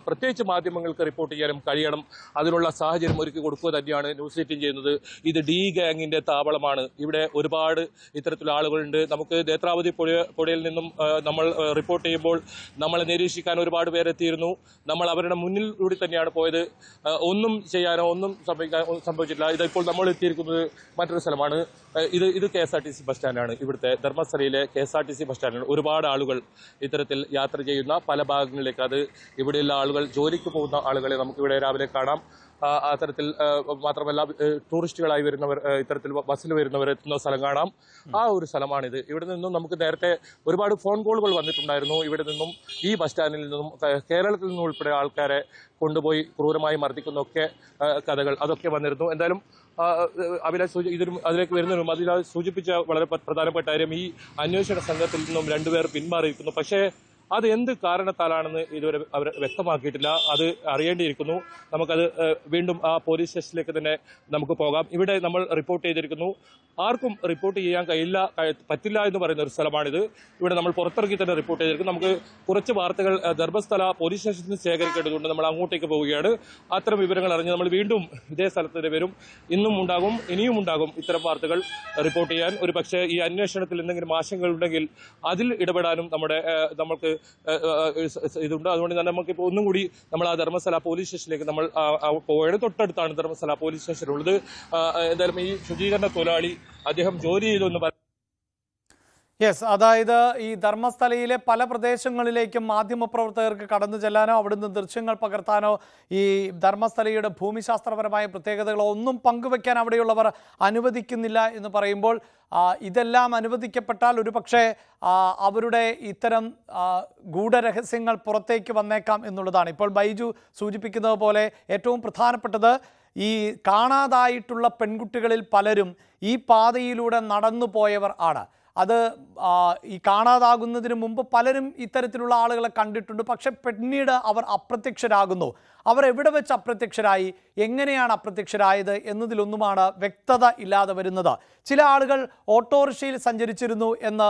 പ്രത്യേകിച്ച് മാധ്യമങ്ങൾക്ക് റിപ്പോർട്ട് ചെയ്യാനും കഴിയണം. അതിനുള്ള സാഹചര്യം ഒരുക്കി കൊടുക്കുക തന്നെയാണ് ന്യൂസ് 18 ചെയ്യുന്നത്. ഇത് ഡി ഗാങ്ങിന്റെ താവളമാണ്. ഇവിടെ ഒരുപാട് ഇത്തരത്തിലുള്ള ആളുകളുണ്ട്. നമുക്ക് നേത്രാവതി പുഴയിൽ നിന്നും നമ്മൾ റിപ്പോർട്ട് ചെയ്യുമ്പോൾ നമ്മളെ നിരീക്ഷിക്കാൻ ഒരുപാട് പേരെത്തിയിരുന്നു. നമ്മൾ അവരുടെ മുന്നിലൂടെ തന്നെയാണ് പോയത്. ഒന്നും ചെയ്യാനോ ഒന്നും സംഭവിച്ചിട്ടില്ല. ഇതിപ്പോൾ നമ്മൾ എത്തിയിരിക്കുന്നത് മറ്റൊരു സ്ഥലമാണ്. ഇത് KSRTC ബസ് സ്റ്റാൻഡാണ്. ഇവിടുത്തെ ധർമ്മസ്ഥലയിലെ KSRTC ബസ് സ്റ്റാൻഡാണ്. ഒരുപാട് ആളുകൾ ഇത്തരത്തിൽ യാത്ര ചെയ്യുന്ന പല ഭാഗങ്ങളിലേക്ക്, അത് ഇവിടെയുള്ള ആളുകൾ ജോലിക്ക് പോകുന്ന ആളുകളെ നമുക്കിവിടെ രാവിലെ കാണാം. അത്തരത്തിൽ മാത്രമല്ല ടൂറിസ്റ്റുകളായി വരുന്നവർ ഇത്തരത്തിൽ ബസ്സിൽ വരുന്നവർ എത്തുന്ന സ്ഥലം കാണാം. ആ ഒരു സ്ഥലമാണിത്. ഇവിടെ നിന്നും നമുക്ക് നേരത്തെ ഒരുപാട് ഫോൺ കോളുകൾ വന്നിട്ടുണ്ടായിരുന്നു. ഇവിടെ നിന്നും ഈ ബസ് സ്റ്റാൻഡിൽ നിന്നും കേരളത്തിൽ നിന്നും ഉൾപ്പെടെ ആൾക്കാരെ കൊണ്ടുപോയി ക്രൂരമായി മർദ്ദിക്കുന്നൊക്കെ കഥകൾ അതൊക്കെ വന്നിരുന്നു. എന്തായാലും അഭിലാഷ് അതിലേക്ക് വരുന്നതിനും അതിൽ സൂചിപ്പിച്ച വളരെ പ്രധാനപ്പെട്ട കാര്യം, ഈ അന്വേഷണ സംഘത്തിൽ നിന്നും 2 പേർ പിന്മാറിയിരിക്കുന്നു. പക്ഷേ അത് എന്ത് കാരണത്താലാണെന്ന് ഇതുവരെ അവർ വ്യക്തമാക്കിയിട്ടില്ല. അത് അറിയേണ്ടിയിരിക്കുന്നു. നമുക്കത് വീണ്ടും ആ പോലീസ് സ്റ്റേഷനിലേക്ക് തന്നെ നമുക്ക് പോകാം. ഇവിടെ നമ്മൾ റിപ്പോർട്ട് ചെയ്തിരിക്കുന്നു. ആർക്കും റിപ്പോർട്ട് ചെയ്യാൻ പറ്റില്ല എന്ന് പറയുന്ന ഒരു സ്ഥലമാണിത്. ഇവിടെ നമ്മൾ പുറത്തിറക്കി തന്നെ റിപ്പോർട്ട് ചെയ്തിരിക്കുന്നു. നമുക്ക് കുറച്ച് വാർത്തകൾ ധർമ്മസ്ഥല പോലീസ് സ്റ്റേഷനിൽ നിന്ന് ശേഖരിക്കേണ്ടതുകൊണ്ട് നമ്മൾ അങ്ങോട്ടേക്ക് പോവുകയാണ്. അത്തരം വിവരങ്ങൾ അറിഞ്ഞ് നമ്മൾ വീണ്ടും ഇതേ സ്ഥലത്ത് വരും. ഇന്നും ഉണ്ടാകും, ഇനിയും ഉണ്ടാകും ഇത്തരം വാർത്തകൾ റിപ്പോർട്ട് ചെയ്യാൻ. ഒരു പക്ഷേ ഈ അന്വേഷണത്തിൽ എന്തെങ്കിലും ആശങ്കകൾ ഉണ്ടെങ്കിൽ അതിൽ ഇടപെടാനും നമുക്ക് ഇതുണ്ട്. അതുകൊണ്ട് തന്നെ നമുക്കിപ്പോൾ ഒന്നും കൂടി നമ്മൾ ആ ധർമ്മസ്ഥല പോലീസ് സ്റ്റേഷനിലേക്ക് നമ്മൾ പോവുകയാണ്. തൊട്ടടുത്താണ് ധർമ്മസ്ഥല പോലീസ് സ്റ്റേഷൻ ഉള്ളത്. എന്തായാലും ഈ ശുചീകരണ തൊഴിലാളി അദ്ദേഹം ജോലി ചെയ്തു എന്ന് യെസ്, അതായത് ഈ ധർമ്മസ്ഥലയിലെ പല പ്രദേശങ്ങളിലേക്കും മാധ്യമപ്രവർത്തകർക്ക് കടന്നു ചെല്ലാനോ അവിടുന്ന് ദൃശ്യങ്ങൾ പകർത്താനോ ഈ ധർമ്മസ്ഥലയുടെ ഭൂമിശാസ്ത്രപരമായ പ്രത്യേകതകളോ ഒന്നും പങ്കുവെക്കാൻ അവിടെയുള്ളവർ അനുവദിക്കുന്നില്ല എന്ന് പറയുമ്പോൾ ഇതെല്ലാം അനുവദിക്കപ്പെട്ടാൽ ഒരുപക്ഷെ അവരുടെ ഇത്തരം ഗൂഢരഹസ്യങ്ങൾ പുറത്തേക്ക് വന്നേക്കാം എന്നുള്ളതാണ്. ഇപ്പോൾ ബൈജു സൂചിപ്പിക്കുന്നത് പോലെ ഏറ്റവും പ്രധാനപ്പെട്ടത് ഈ കാണാതായിട്ടുള്ള പെൺകുട്ടികളിൽ പലരും ഈ പാതയിലൂടെ നടന്നു പോയവർ ആണ്. അത് ഈ കാണാതാകുന്നതിന് മുമ്പ് പലരും ഇത്തരത്തിലുള്ള ആളുകളെ കണ്ടിട്ടുണ്ട്. പക്ഷെ പിന്നീട് അവർ അപ്രത്യക്ഷരാകുന്നു. അവർ എവിടെ വെച്ച് അപ്രത്യക്ഷരായി, എങ്ങനെയാണ് അപ്രത്യക്ഷരായത് എന്നതിലൊന്നുമാണ് വ്യക്തത ഇല്ലാതെ വരുന്നത്. ചില ആളുകൾ ഓട്ടോറിക്ഷയിൽ സഞ്ചരിച്ചിരുന്നു എന്ന്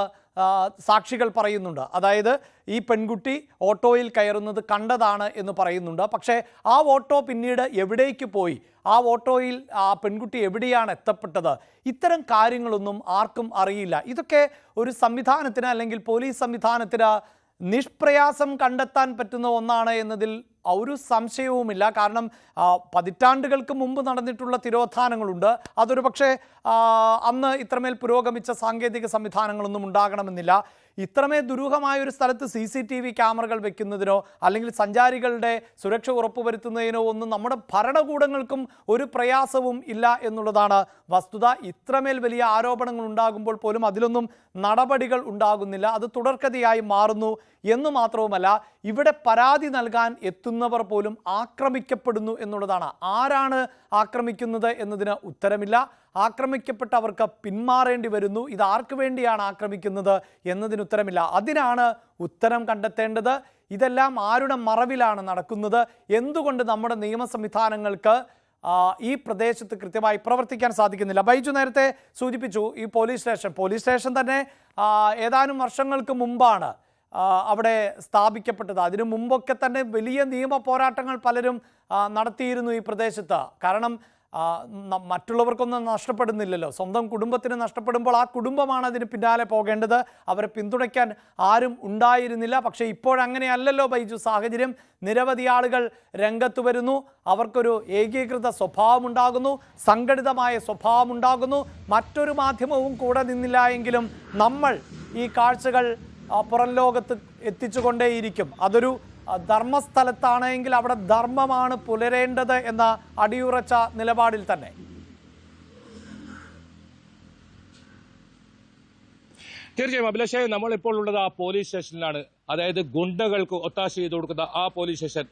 സാക്ഷികൾ പറയുന്നുണ്ട്. അതായത് ഈ പെൺകുട്ടി ഓട്ടോയിൽ കയറുന്നത് കണ്ടതാണ് എന്ന് പറയുന്നുണ്ട്. പക്ഷേ ആ ഓട്ടോ പിന്നീട് എവിടേക്ക് പോയി, ആ ഓട്ടോയിൽ ആ പെൺകുട്ടി എവിടെയാണ് എത്തപ്പെട്ടത്, ഇത്തരം കാര്യങ്ങളൊന്നും ആർക്കും അറിയില്ല. ഇതൊക്കെ ഒരു സംവിധാനത്തിന് അല്ലെങ്കിൽ പോലീസ് സംവിധാനത്തിന് നിഷ്പ്രയാസം കണ്ടെത്താൻ പറ്റുന്ന ഒന്നാണ് എന്നതിൽ ഒരു സംശയവുമില്ല. കാരണം പതിറ്റാണ്ടുകൾക്ക് മുമ്പ് നടന്നിട്ടുള്ള തിരോധാനങ്ങളുണ്ട്. അതൊരു പക്ഷേ അന്ന് ഇത്രമേൽ പുരോഗമിച്ച സാങ്കേതിക സംവിധാനങ്ങളൊന്നും ഉണ്ടാകണമെന്നില്ല. ഇത്രമേ ദുരൂഹമായ ഒരു സ്ഥലത്ത് CCTV ക്യാമറകൾ വെക്കുന്നതിനോ അല്ലെങ്കിൽ സഞ്ചാരികളുടെ സുരക്ഷ ഉറപ്പുവരുത്തുന്നതിനോ ഒന്നും നമ്മുടെ ഭരണകൂടങ്ങൾക്കും ഒരു പ്രയാസവും ഇല്ല എന്നുള്ളതാണ് വസ്തുത. ഇത്രമേൽ വലിയ ആരോപണങ്ങൾ ഉണ്ടാകുമ്പോൾ പോലും അതിലൊന്നും നടപടികൾ ഉണ്ടാകുന്നില്ല. അത് തുടർക്കഥയായി മാറുന്നു എന്ന് മാത്രവുമല്ല, ഇവിടെ പരാതി നൽകാൻ എത്തുന്നവർ പോലും ആക്രമിക്കപ്പെടുന്നു എന്നുള്ളതാണ്. ആരാണ് ആക്രമിക്കുന്നത് എന്നതിന് ഉത്തരമില്ല. ആക്രമിക്കപ്പെട്ടവർക്ക് പിന്മാറേണ്ടി വരുന്നു. ഇത് ആർക്ക് വേണ്ടിയാണ് ആക്രമിക്കുന്നത് എന്നതിന് ഉത്തരമില്ല. അതിനാണ് ഉത്തരം കണ്ടെത്തേണ്ടത്. ഇതെല്ലാം ആരുടെ മറവിലാണ് നടക്കുന്നത്? എന്തുകൊണ്ട് നമ്മുടെ നിയമ സംവിധാനങ്ങൾക്ക് ഈ പ്രദേശത്ത് കൃത്യമായി പ്രവർത്തിക്കാൻ സാധിക്കുന്നില്ല? ബൈജു നേരത്തെ സൂചിപ്പിച്ചു, ഈ പോലീസ് സ്റ്റേഷൻ തന്നെ ഏതാനും വർഷങ്ങൾക്ക് മുമ്പാണ് അവിടെ സ്ഥാപിക്കപ്പെട്ടത്. അതിനു മുമ്പൊക്കെ തന്നെ വലിയ നിയമ പോരാട്ടങ്ങൾ പലരും നടത്തിയിരുന്നു ഈ പ്രദേശത്ത്. കാരണം മറ്റുള്ളവർക്കൊന്നും നഷ്ടപ്പെടുന്നില്ലല്ലോ. സ്വന്തം കുടുംബത്തിന് നഷ്ടപ്പെടുമ്പോൾ ആ കുടുംബമാണ് അതിന് പിന്നാലെ പോകേണ്ടത്. അവരെ പിന്തുണയ്ക്കാൻ ആരും ഉണ്ടായിരുന്നില്ല. പക്ഷേ ഇപ്പോഴങ്ങനെയല്ലല്ലോ ബൈജു സാഹചര്യം. നിരവധി ആളുകൾ രംഗത്ത് വരുന്നു. അവർക്കൊരു ഏകീകൃത സ്വഭാവമുണ്ടാകുന്നു, സംഘടിതമായ സ്വഭാവമുണ്ടാകുന്നു. മറ്റൊരു മാധ്യമവും കൂടെ നിന്നില്ല എങ്കിലും നമ്മൾ ഈ കാഴ്ചകൾ പുറം ലോകത്ത് എത്തിച്ചുകൊണ്ടേയിരിക്കും. അതൊരു ധർമ്മസ്ഥലത്താണെങ്കിൽ അവിടെ ധർമ്മമാണ് പുലരേണ്ടത് എന്ന അടിയുറച്ച നിലപാടിൽ തന്നെ. തീർച്ചയായും അഭിലാഷേ, നമ്മളിപ്പോൾ ഉള്ളത് ആ പോലീസ് സ്റ്റേഷനിലാണ്. അതായത് ഗുണ്ടകൾക്ക് ഒത്താശ ചെയ്തു കൊടുക്കുന്ന ആ പോലീസ് സ്റ്റേഷൻ,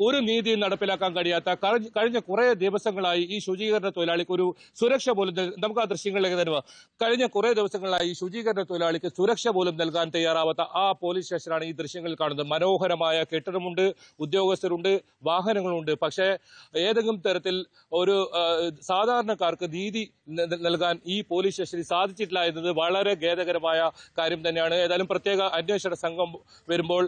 ഒരു നീതിയും നടപ്പിലാക്കാൻ കഴിയാത്ത കഴിഞ്ഞ കുറേ ദിവസങ്ങളായി ഈ ശുചീകരണ തൊഴിലാളിക്ക് ഒരു സുരക്ഷ പോലും നമുക്ക് ആ ദൃശ്യങ്ങളിലേക്ക് തരുക. കഴിഞ്ഞ കുറേ ദിവസങ്ങളായി ശുചീകരണ തൊഴിലാളിക്ക് സുരക്ഷ പോലും നൽകാൻ തയ്യാറാവാത്ത ആ പോലീസ് സ്റ്റേഷനാണ് ഈ ദൃശ്യങ്ങളിൽ കാണുന്നത്. മനോഹരമായ കെട്ടിടമുണ്ട്, ഉദ്യോഗസ്ഥരുണ്ട്, വാഹനങ്ങളുണ്ട്. പക്ഷേ ഏതെങ്കിലും തരത്തിൽ ഒരു സാധാരണക്കാർക്ക് നീതി നൽകാൻ ഈ പോലീസ് സ്റ്റേഷനിൽ സാധിച്ചിട്ടില്ല എന്നത് വളരെ ഖേദകരമായ കാര്യം തന്നെയാണ്. ഏതായാലും പ്രത്യേക അന്വേഷണ സംഘം വരുമ്പോൾ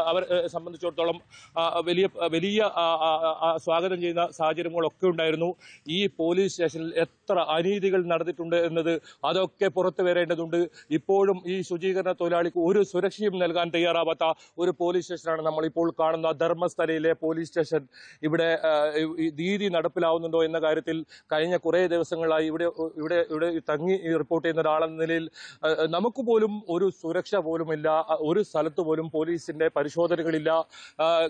അവരെ സംബന്ധിച്ചിടത്തോളം വലിയ സ്വാഗതം ചെയ്യുന്ന സാഹചര്യങ്ങളൊക്കെ ഉണ്ടായിരുന്നു. ഈ പോലീസ് സ്റ്റേഷനിൽ എത്ര അനീതികൾ നടന്നിട്ടുണ്ട് എന്നത് അതൊക്കെ പുറത്തു വരേണ്ടതുണ്ട്. ഇപ്പോഴും ഈ ശുചീകരണ തൊഴിലാളിക്ക് ഒരു സുരക്ഷയും നൽകാൻ തയ്യാറാവാത്ത ഒരു പോലീസ് സ്റ്റേഷനാണ് നമ്മളിപ്പോൾ കാണുന്ന ധർമ്മസ്ഥലയിലെ പോലീസ് സ്റ്റേഷൻ. ഇവിടെ നീതി നടപ്പിലാവുന്നുണ്ടോ എന്ന കാര്യത്തിൽ കഴിഞ്ഞ കുറേ ദിവസങ്ങളായി ഇവിടെ തങ്ങി റിപ്പോർട്ട് ചെയ്യുന്ന ഒരാളെന്ന നിലയിൽ നമുക്ക് പോലും ഒരു സുരക്ഷ പോലുമില്ല. ഒരു സ്ഥലത്ത് പോലും പോലീസിന്റെ പരിശോധനകളില്ല.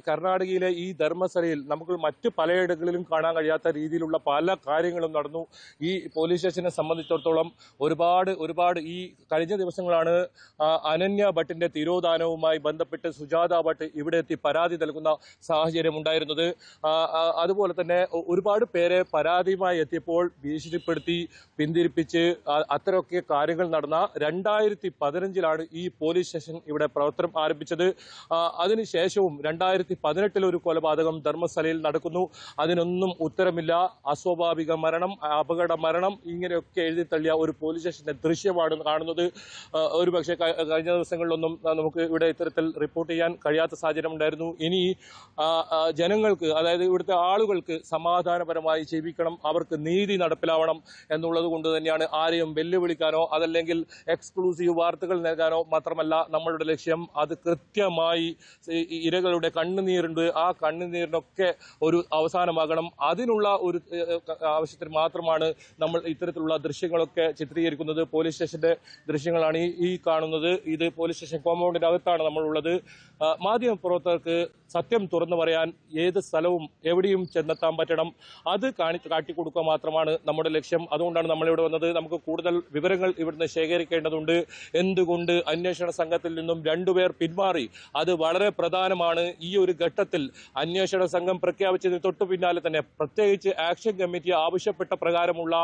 കർണാടകയിലെ ഈ ധർമ്മസ്ഥലയിൽ നമുക്ക് മറ്റ് പലയിടങ്ങളിലും കാണാൻ കഴിയാത്ത രീതിയിലുള്ള പല കാര്യങ്ങളും നടന്നു. ഈ പോലീസ് സ്റ്റേഷനെ സംബന്ധിച്ചിടത്തോളം ഒരുപാട് ഈ കഴിഞ്ഞ ദിവസങ്ങളാണ് അനന്യ ഭട്ടിന്റെ തിരോധാനവുമായി ബന്ധപ്പെട്ട് സുജാത ഭട്ട് ഇവിടെ എത്തി പരാതി നൽകുന്ന സാഹചര്യം ഉണ്ടായിരുന്നത്. അതുപോലെ തന്നെ ഒരുപാട് പേരെ പരാതിയുമായി എത്തിയപ്പോൾ ഭീഷണിപ്പെടുത്തി പിന്തിരിപ്പിച്ച് അത്തരമൊക്കെ കാര്യങ്ങൾ നടന്ന 2015 ഈ പോലീസ് സ്റ്റേഷൻ ഇവിടെ പ്രവർത്തനം ആരംഭിച്ചത്. അതിനുശേഷവും 2018 ഒരു കൊലപാതകം ധർമ്മസ്ഥലയിൽ നടക്കുന്നു. അതിനൊന്നും ഉത്തരമില്ല. അസ്വാഭാവിക മരണം, അപകട മരണം, ഇങ്ങനെയൊക്കെ എഴുതി തള്ളിയ ഒരു പോലീസ് സ്റ്റേഷന്റെ ദൃശ്യമാണ് കാണുന്നത്. ഒരുപക്ഷെ കഴിഞ്ഞ ദിവസങ്ങളിലൊന്നും നമുക്ക് ഇവിടെ ഇത്തരത്തിൽ റിപ്പോർട്ട് ചെയ്യാൻ കഴിയാത്ത സാഹചര്യം ഉണ്ടായിരുന്നു. ഇനി ജനങ്ങൾക്ക്, അതായത് ഇവിടുത്തെ ആളുകൾക്ക് സമാധാനപരമായി ജീവിക്കണം, അവർക്ക് നീതി നടപ്പിലാവണം എന്നുള്ളത് കൊണ്ട് തന്നെയാണ് ആരെയും വെല്ലുവിളിക്കാനോ അതല്ലെങ്കിൽ എക്സ്ക്ലൂസീവ് വാർത്തകൾ നൽകാനോ മാത്രമല്ല നമ്മളുടെ ലക്ഷ്യം. അത് കൃത്യമായി ഇരകളുടെ കണ്ണുനീരുണ്ട്, ആ കണ്ണുനീരിനൊക്കെ ഒരു അവസാനമാകണം. അതിനുള്ള ഒരു ആവശ്യത്തിന് മാത്രമാണ് നമ്മൾ ഇത്തരത്തിലുള്ള ദൃശ്യങ്ങളൊക്കെ ചിത്രീകരിക്കുന്നത്. പോലീസ് സ്റ്റേഷന്റെ ദൃശ്യങ്ങളാണ് ഈ കാണുന്നത്. ഇത് പോലീസ് സ്റ്റേഷൻ കോമ്പൗണ്ടിന്റെ അകത്താണ് നമ്മളുള്ളത്. മാധ്യമപ്രവർത്തകർക്ക് സത്യം തുറന്നു പറയാൻ ഏത് സ്ഥലവും എവിടെയും ചെന്നെത്താൻ പറ്റണം. അത് കാട്ടിക്കൊടുക്കുക മാത്രമാണ് നമ്മുടെ ലക്ഷ്യം. അതുകൊണ്ടാണ് നമ്മളിവിടെ വന്നത്. നമുക്ക് കൂടുതൽ വിവരങ്ങൾ ഇവിടുന്ന് ശേഖരിക്കേണ്ടതുണ്ട്. എന്തുകൊണ്ട് അന്വേഷണ സംഘത്തിൽ നിന്നും 2 പേർ പിന്മാറി, അത് വളരെ പ്രധാനമാണ്. ഈ ഒരു ഘട്ടത്തിൽ അന്വേഷണ സംഘം പ്രഖ്യാപിച്ചതിന് തൊട്ടു പിന്നാലെ തന്നെ പ്രത്യേകിച്ച് ആക്ഷൻ കമ്മിറ്റി ആവശ്യപ്പെട്ട പ്രകാരമുള്ള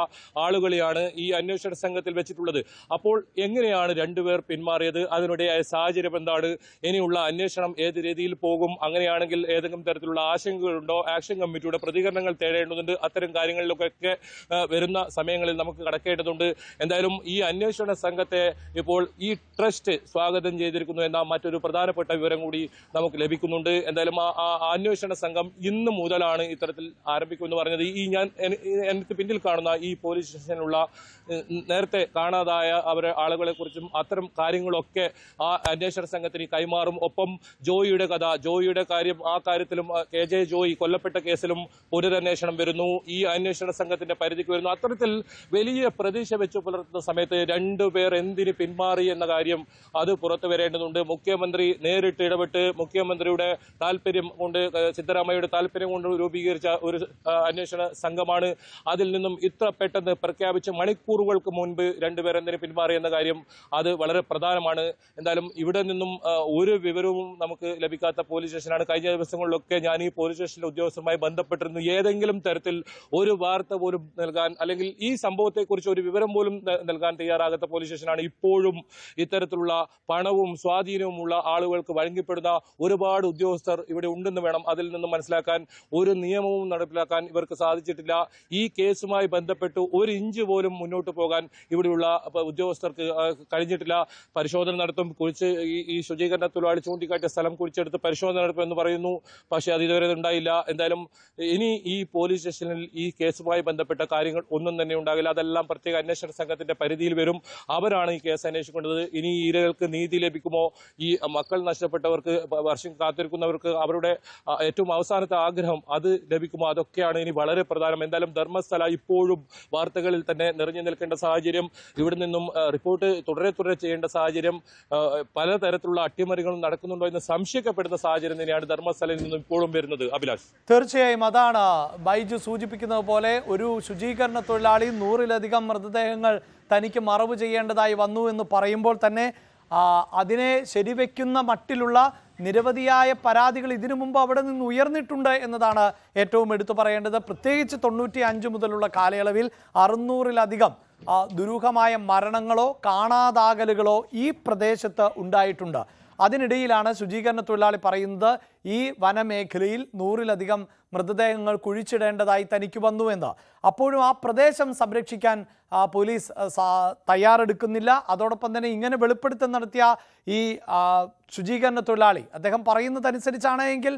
ആളുകളെയാണ് ഈ അന്വേഷണ സംഘത്തിൽ വെച്ചിട്ടുള്ളത്. അപ്പോൾ എങ്ങനെയാണ് 2 പേർ പിന്മാറിയത്? അതിനിടെയായ സാഹചര്യം എന്താണ്? ഇനിയുള്ള അന്വേഷണം ഏത് രീതിയിൽ പോകും? അങ്ങനെയാണെങ്കിൽ ഏതെങ്കിലും തരത്തിലുള്ള ആശങ്കകളുണ്ടോ? ആക്ഷൻ കമ്മിറ്റിയുടെ പ്രതികരണങ്ങൾ തേടേണ്ടതുണ്ട്. അത്തരം കാര്യങ്ങളിലൊക്കെ വരുന്ന സമയങ്ങളിൽ നമുക്ക് കടക്കേണ്ടതുണ്ട്. എന്തായാലും ഈ അന്വേഷണ സംഘത്തെ ഇപ്പോൾ ഈ ട്രസ്റ്റ് സ്വാഗതം ചെയ്തിരിക്കുന്നു എന്ന മറ്റൊരു പ്രധാനപ്പെട്ട വിവരം കൂടി നമുക്ക് ലഭിക്കുന്നുണ്ട്. എന്തായാലും ആ അന്വേഷണ സംഘം ഇന്ന് മുതലാണ് ഇത്തരത്തിൽ ആരംഭിക്കുമെന്ന് പറഞ്ഞത്. എനിക്ക് പിന്നിൽ കാണുന്ന ഈ പോലീസ് സ്റ്റേഷനിലുള്ള നേരത്തെ കാണാതായ ആളുകളെ കുറിച്ചും അത്തരം കാര്യങ്ങളൊക്കെ ആ അന്വേഷണ സംഘത്തിന് കൈമാറും. ഒപ്പം ജോയിയുടെ കാര്യം, ആ കാര്യത്തിലും KJ ജോയി കൊല്ലപ്പെട്ട കേസിലും പുനരന്വേഷണം വരുന്നു. ഈ അന്വേഷണ സംഘത്തിന്റെ പരിധിക്ക് വരുന്നു. അത്തരത്തിൽ വലിയ പ്രതീക്ഷ വെച്ച് പുലർത്തുന്ന സമയത്ത് 2 പേർ എന്തിന് പിന്മാറി എന്ന കാര്യം അത് പുറത്തു വരേണ്ടതുണ്ട്. മുഖ്യമന്ത്രി നേരിട്ട് ഇടപെട്ട് മുഖ്യമന്ത്രിയുടെ താല്പര്യം കൊണ്ട്, സിദ്ധരാമയ്യയുടെ താല്പര്യം കൊണ്ട് രൂപീകരിച്ച ഒരു അന്വേഷണ സംഘമാണ്. അതിൽ നിന്നും ഇത്ര പെട്ടെന്ന് പ്രഖ്യാപിച്ച് മണിക്കൂറുകൾക്ക് മുൻപ് 2 പേർ എന്തിന് പിന്മാറി എന്ന കാര്യം അത് വളരെ പ്രധാനമാണ്. എന്തായാലും ഇവിടെ നിന്നും ഒരു വിവരവും നമുക്ക് ലഭിക്കാത്ത പോലീസ് സ്റ്റേഷനാണ്. കഴിഞ്ഞ ദിവസങ്ങളിലൊക്കെ ഞാൻ ഈ പോലീസ് സ്റ്റേഷനിലെ ഉദ്യോഗസ്ഥരുമായി ബന്ധപ്പെട്ടിരുന്നു. ഏതെങ്കിലും തരത്തിൽ ഒരു വാർത്ത പോലും നൽകാൻ അല്ലെങ്കിൽ ഈ സംഭവത്തെക്കുറിച്ച് ഒരു വിവരം പോലും നൽകാൻ തയ്യാറാകാത്ത പോലീസ് സ്റ്റേഷനാണ്. ഇപ്പോഴും ഇത്തരത്തിലുള്ള പണവും സ്വാധീനവുമുള്ള ആളുകൾക്ക് വഴങ്ങിപ്പെടുന്ന ഒരുപാട് ഉദ്യോഗസ്ഥർ ഇവിടെ ഉണ്ടെന്ന് വേണം അതിൽ നിന്ന് മനസ്സിലാക്കാൻ. ഒരു നിയമവും നടപ്പിലാക്കാൻ ഇവർക്ക് സാധിച്ചിട്ടില്ല. ഈ കേസുമായി ബന്ധപ്പെട്ട് 1 ഇഞ്ച് പോലും മുന്നോട്ട് പോകാൻ ഇവിടെയുള്ള ഉദ്യോഗസ്ഥർക്ക് കഴിഞ്ഞിട്ടില്ല. പരിശോധന നടത്തും, ഈ ശുചീകരണ തൊഴിലാളി ചൂണ്ടിക്കാട്ടിയ സ്ഥലം കുഴിച്ചെടുത്ത് പരിശോധന നടത്തുമെന്ന് പറയുന്നു. പക്ഷേ അത് ഇതുവരെ ഉണ്ടായില്ല. എന്തായാലും ഇനി ഈ പോലീസ് സ്റ്റേഷനിൽ ഈ കേസുമായി ബന്ധപ്പെട്ട കാര്യങ്ങൾ ഒന്നും തന്നെ ഉണ്ടാകില്ല. അതെല്ലാം പ്രത്യേക അന്വേഷണ സംഘത്തിന്റെ പരിധിയിൽ വരും. അവരാണ് ഈ കേസ് അന്വേഷിക്കേണ്ടത്. ഇനി ഈ ഇരകൾക്ക് നീതി ലഭിക്കുമോ? ഈ മക്കൾ നഷ്ടപ്പെട്ടവർക്ക്, വർഷം കാത്തിരിക്കുന്നവർക്ക് അവരുടെ ഏറ്റവും അവസാനത്തെ ആഗ്രഹം അത് ലഭിക്കുമോ? അതൊക്കെയാണ് ഇനി വളരെ പ്രധാനം. എന്തായാലും ധർമ്മസ്ഥല ഇപ്പോഴും വാർത്തകളിൽ തന്നെ നിറഞ്ഞു നിൽക്കേണ്ട സാഹചര്യം, ഇവിടെ നിന്നും റിപ്പോർട്ട് തുടരെ ചെയ്യേണ്ട സാഹചര്യം, പലതരത്തിലുള്ള അട്ടിമറികളും നടക്കുന്നുണ്ടോ എന്ന് സംശയിക്കപ്പെടുന്ന സാഹചര്യം തന്നെയാണ് ധർമ്മസ്ഥലയിൽ നിന്നും ഇപ്പോഴും വരുന്നത്. അഭിലാഷ്, തീർച്ചയായും അതാണ് ബൈജു സൂചിപ്പിക്കുന്നത് പോലെ ഒരു ശുചീകരണ തൊഴിലാളി 100-ലധികം മൃതദേഹങ്ങൾ തനിക്ക് മറവ് ചെയ്യേണ്ടതായി വന്നു എന്ന് പറയുമ്പോൾ തന്നെ അതിനെ ശരിവെക്കുന്ന മട്ടിലുള്ള നിരവധിയായ പരാതികൾ ഇതിനു മുമ്പ് അവിടെ നിന്ന് ഉയർന്നിട്ടുണ്ട് എന്നതാണ് ഏറ്റവും എടുത്തു പറയേണ്ടത്. പ്രത്യേകിച്ച് 95 മുതലുള്ള കാലയളവിൽ 600-ലധികം ദുരൂഹമായ മരണങ്ങളോ കാണാതാകലുകളോ ഈ പ്രദേശത്ത് ഉണ്ടായിട്ടുണ്ട്. അതിനിടയിലാണ് ശുചീകരണ തൊഴിലാളി പറയുന്നത് ഈ വനമേഖലയിൽ 100-ലധികം മൃതദേഹങ്ങൾ കുഴിച്ചിടേണ്ടതായി തനിക്ക് വന്നുവെന്ന്. അപ്പോഴും ആ പ്രദേശം സംരക്ഷിക്കാൻ പോലീസ് തയ്യാറെടുക്കുന്നില്ല. അതോടൊപ്പം തന്നെ ഇങ്ങനെ വെളിപ്പെടുത്തൽ നടത്തിയ ഈ ശുചീകരണ തൊഴിലാളി അദ്ദേഹം പറയുന്നതനുസരിച്ചാണെങ്കിൽ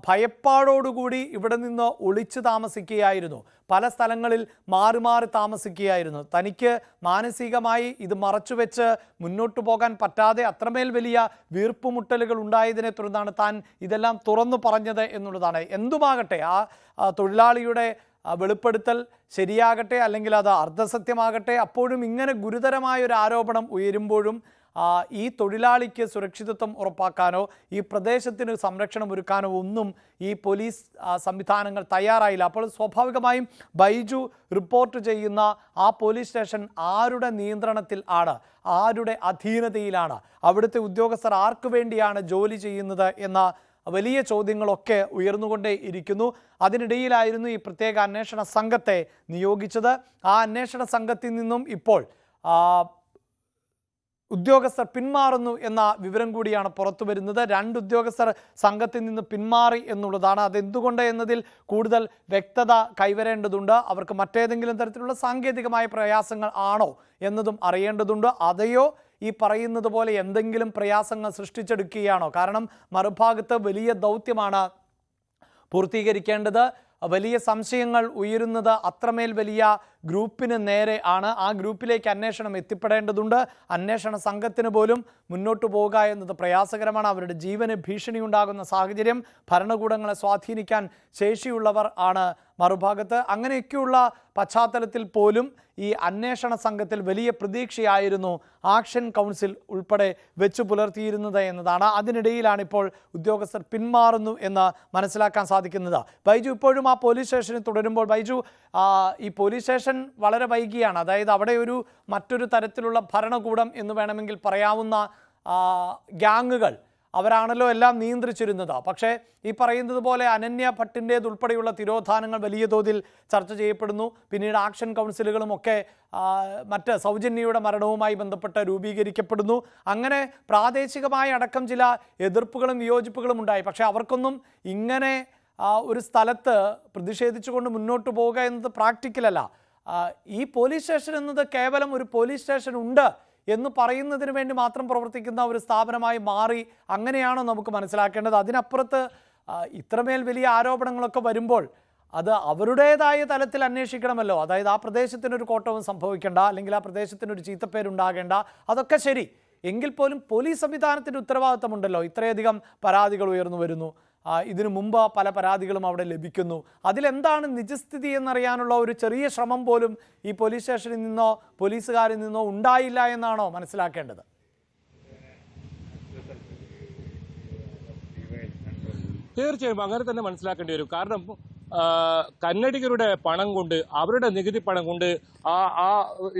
ഭയപ്പാടോടുകൂടി ഇവിടെ നിന്ന് ഒളിച്ചു താമസിക്കുകയായിരുന്നു. പല സ്ഥലങ്ങളിൽ മാറി മാറി താമസിക്കുകയായിരുന്നു. തനിക്ക് മാനസികമായി ഇത് മറച്ചുവെച്ച് മുന്നോട്ട് പോകാൻ പറ്റാതെ അത്രമേൽ വലിയ വീർപ്പുമുട്ടലുകൾ ഉണ്ടായതിനെ തുടർന്നാണ് താൻ ഇതെല്ലാം തുറന്നു പറഞ്ഞത് എന്നുള്ളതാണ്. എന്തുമാകട്ടെ, ആ തൊഴിലാളിയുടെ വെളിപ്പെടുത്തൽ ശരിയാകട്ടെ അല്ലെങ്കിൽ അത് അർദ്ധസത്യമാകട്ടെ, അപ്പോഴും ഇങ്ങനെ ഗുരുതരമായൊരു ആരോപണം ഉയരുമ്പോഴും ഈ തൊഴിലാളിക്ക് സുരക്ഷിതത്വം ഉറപ്പാക്കാനോ ഈ പ്രദേശത്തിന് സംരക്ഷണം ഒരുക്കാനോ ഒന്നും ഈ പോലീസ് സംവിധാനങ്ങൾ തയ്യാറായില്ല. അപ്പോൾ സ്വാഭാവികമായും ബൈജു റിപ്പോർട്ട് ചെയ്യുന്ന ആ പോലീസ് സ്റ്റേഷൻ ആരുടെ നിയന്ത്രണത്തിൽ ആണ്, ആരുടെ അധീനതയിലാണ്, അവിടുത്തെ ഉദ്യോഗസ്ഥർ ആർക്കു വേണ്ടിയാണ് ജോലി ചെയ്യുന്നത് എന്ന വലിയ ചോദ്യങ്ങളൊക്കെ ഉയർന്നുകൊണ്ടേ ഇരിക്കുന്നു. അതിനിടയിലായിരുന്നു ഈ പ്രത്യേക അന്വേഷണ സംഘത്തെ നിയോഗിച്ചത്. ആ അന്വേഷണ സംഘത്തിൽ നിന്നും ഇപ്പോൾ ഉദ്യോഗസ്ഥർ പിന്മാറുന്നു എന്ന വിവരം കൂടിയാണ് പുറത്തു വരുന്നത്. 2 ഉദ്യോഗസ്ഥർ സംഘത്തിൽ നിന്ന് പിന്മാറി എന്നുള്ളതാണ്. അതെന്തുകൊണ്ട് എന്നതിൽ കൂടുതൽ വ്യക്തത കൈവരേണ്ടതുണ്ട്. അവർക്ക് മറ്റേതെങ്കിലും തരത്തിലുള്ള സാങ്കേതികമായ പ്രയാസങ്ങൾ ആണോ എന്നതും അറിയേണ്ടതുണ്ട്. അതെയോ ഈ പറയുന്നത് പോലെ എന്തെങ്കിലും പ്രയാസങ്ങൾ സൃഷ്ടിച്ചെടുക്കുകയാണോ? കാരണം മറുഭാഗത്ത് വലിയ ദൗത്യമാണ് പൂർത്തീകരിക്കേണ്ടത്. വലിയ സംശയങ്ങൾ ഉയരുന്നത് അത്രമേൽ വലിയ ഗ്രൂപ്പിന് നേരെ ആണ്. ആ ഗ്രൂപ്പിലേക്ക് അന്വേഷണം എത്തിപ്പെടേണ്ടതുണ്ട്. അന്വേഷണ സംഘത്തിന് പോലും മുന്നോട്ട് പോവുക എന്നത് പ്രയാസകരമാണ്. അവരുടെ ജീവന് ഭീഷണി ഉണ്ടാകുന്ന സാഹചര്യം, ഭരണകൂടങ്ങളെ സ്വാധീനിക്കാൻ ശേഷിയുള്ളവർ ആണ് മറുഭാഗത്ത്. അങ്ങനെയൊക്കെയുള്ള പശ്ചാത്തലത്തിൽ പോലും ഈ അന്വേഷണ സംഘത്തിൽ വലിയ പ്രതീക്ഷയായിരുന്നു ആക്ഷൻ കൗൺസിൽ ഉൾപ്പെടെ വെച്ചു പുലർത്തിയിരുന്നത് എന്നതാണ്. അതിനിടയിലാണ് ഇപ്പോൾ ഉദ്യോഗസ്ഥർ പിന്മാറുന്നു എന്ന് മനസ്സിലാക്കാൻ സാധിക്കുന്നത്. ബൈജു ഇപ്പോഴും ആ പോലീസ് സ്റ്റേഷനിൽ തുടരുമ്പോൾ, ബൈജു ഈ പോലീസ് സ്റ്റേഷൻ വളരെ വൈകിയാണ്, അതായത് അവിടെ മറ്റൊരു തരത്തിലുള്ള ഭരണകൂടം എന്ന് വേണമെങ്കിൽ പറയാവുന്ന ഗ്യാങ്ങുകൾ അവരാണല്ലോ എല്ലാം നിയന്ത്രിച്ചിരുന്നത്. പക്ഷേ ഈ പറയുന്നത് പോലെ അനന്യ ഭട്ടിൻ്റേതുൾപ്പെടെയുള്ള തിരോധാനങ്ങൾ വലിയ തോതിൽ ചർച്ച ചെയ്യപ്പെടുന്നു. പിന്നീട് ആക്ഷൻ കൗൺസിലുകളും ഒക്കെ മറ്റ് സൗജന്യയുടെ മരണവുമായി ബന്ധപ്പെട്ട് രൂപീകരിക്കപ്പെടുന്നു. അങ്ങനെ പ്രാദേശികമായ അടക്കം ചില എതിർപ്പുകളും വിയോജിപ്പുകളും ഉണ്ടായി. പക്ഷേ അവർക്കൊന്നും ഇങ്ങനെ ഒരു സ്ഥലത്ത് പ്രതിഷേധിച്ചുകൊണ്ട് മുന്നോട്ട് പോവുക എന്നത് പ്രാക്ടിക്കലല്ല. ഈ പോലീസ് സ്റ്റേഷൻ എന്നത് കേവലം ഒരു പോലീസ് സ്റ്റേഷൻ ഉണ്ട് എന്ന് പറയുന്നതിന് വേണ്ടി മാത്രം പ്രവർത്തിക്കുന്ന ഒരു സ്ഥാപനമായി മാറി. അങ്ങനെയാണോ നമുക്ക് മനസ്സിലാക്കേണ്ടത്? അതിനപ്പുറത്ത് ഇത്രമേൽ വലിയ ആരോപണങ്ങളൊക്കെ വരുമ്പോൾ അത് അവരുടേതായ തലത്തിൽ അന്വേഷിക്കണമല്ലോ. അതായത് ആ പ്രദേശത്തിനൊരു കോട്ടവും സംഭവിക്കേണ്ട, അല്ലെങ്കിൽ ആ പ്രദേശത്തിനൊരു ചീത്തപ്പേരുണ്ടാകേണ്ട, അതൊക്കെ ശരി. എങ്കിൽ പോലും പോലീസ് സംവിധാനത്തിൻ്റെ ഉത്തരവാദിത്തമുണ്ടല്ലോ. ഇത്രയധികം പരാതികൾ ഉയർന്നു വരുന്നു, ഇതിനു മുമ്പ് പല പരാതികളും അവിടെ ലഭിക്കുന്നു. അതിലെന്താണ് നിജസ്ഥിതി എന്നറിയാനുള്ള ഒരു ചെറിയ ശ്രമം പോലും ഈ പോലീസ് സ്റ്റേഷനിൽ നിന്നോ പോലീസുകാരിൽ നിന്നോ ഉണ്ടായില്ല എന്നാണോ മനസ്സിലാക്കേണ്ടത്? തീർച്ചയായും അങ്ങനെ തന്നെ മനസ്സിലാക്കേണ്ടി വരും. കാരണം കന്നഡിഗരുടെ പണം കൊണ്ട്, അവരുടെ നികുതി പണം കൊണ്ട് ആ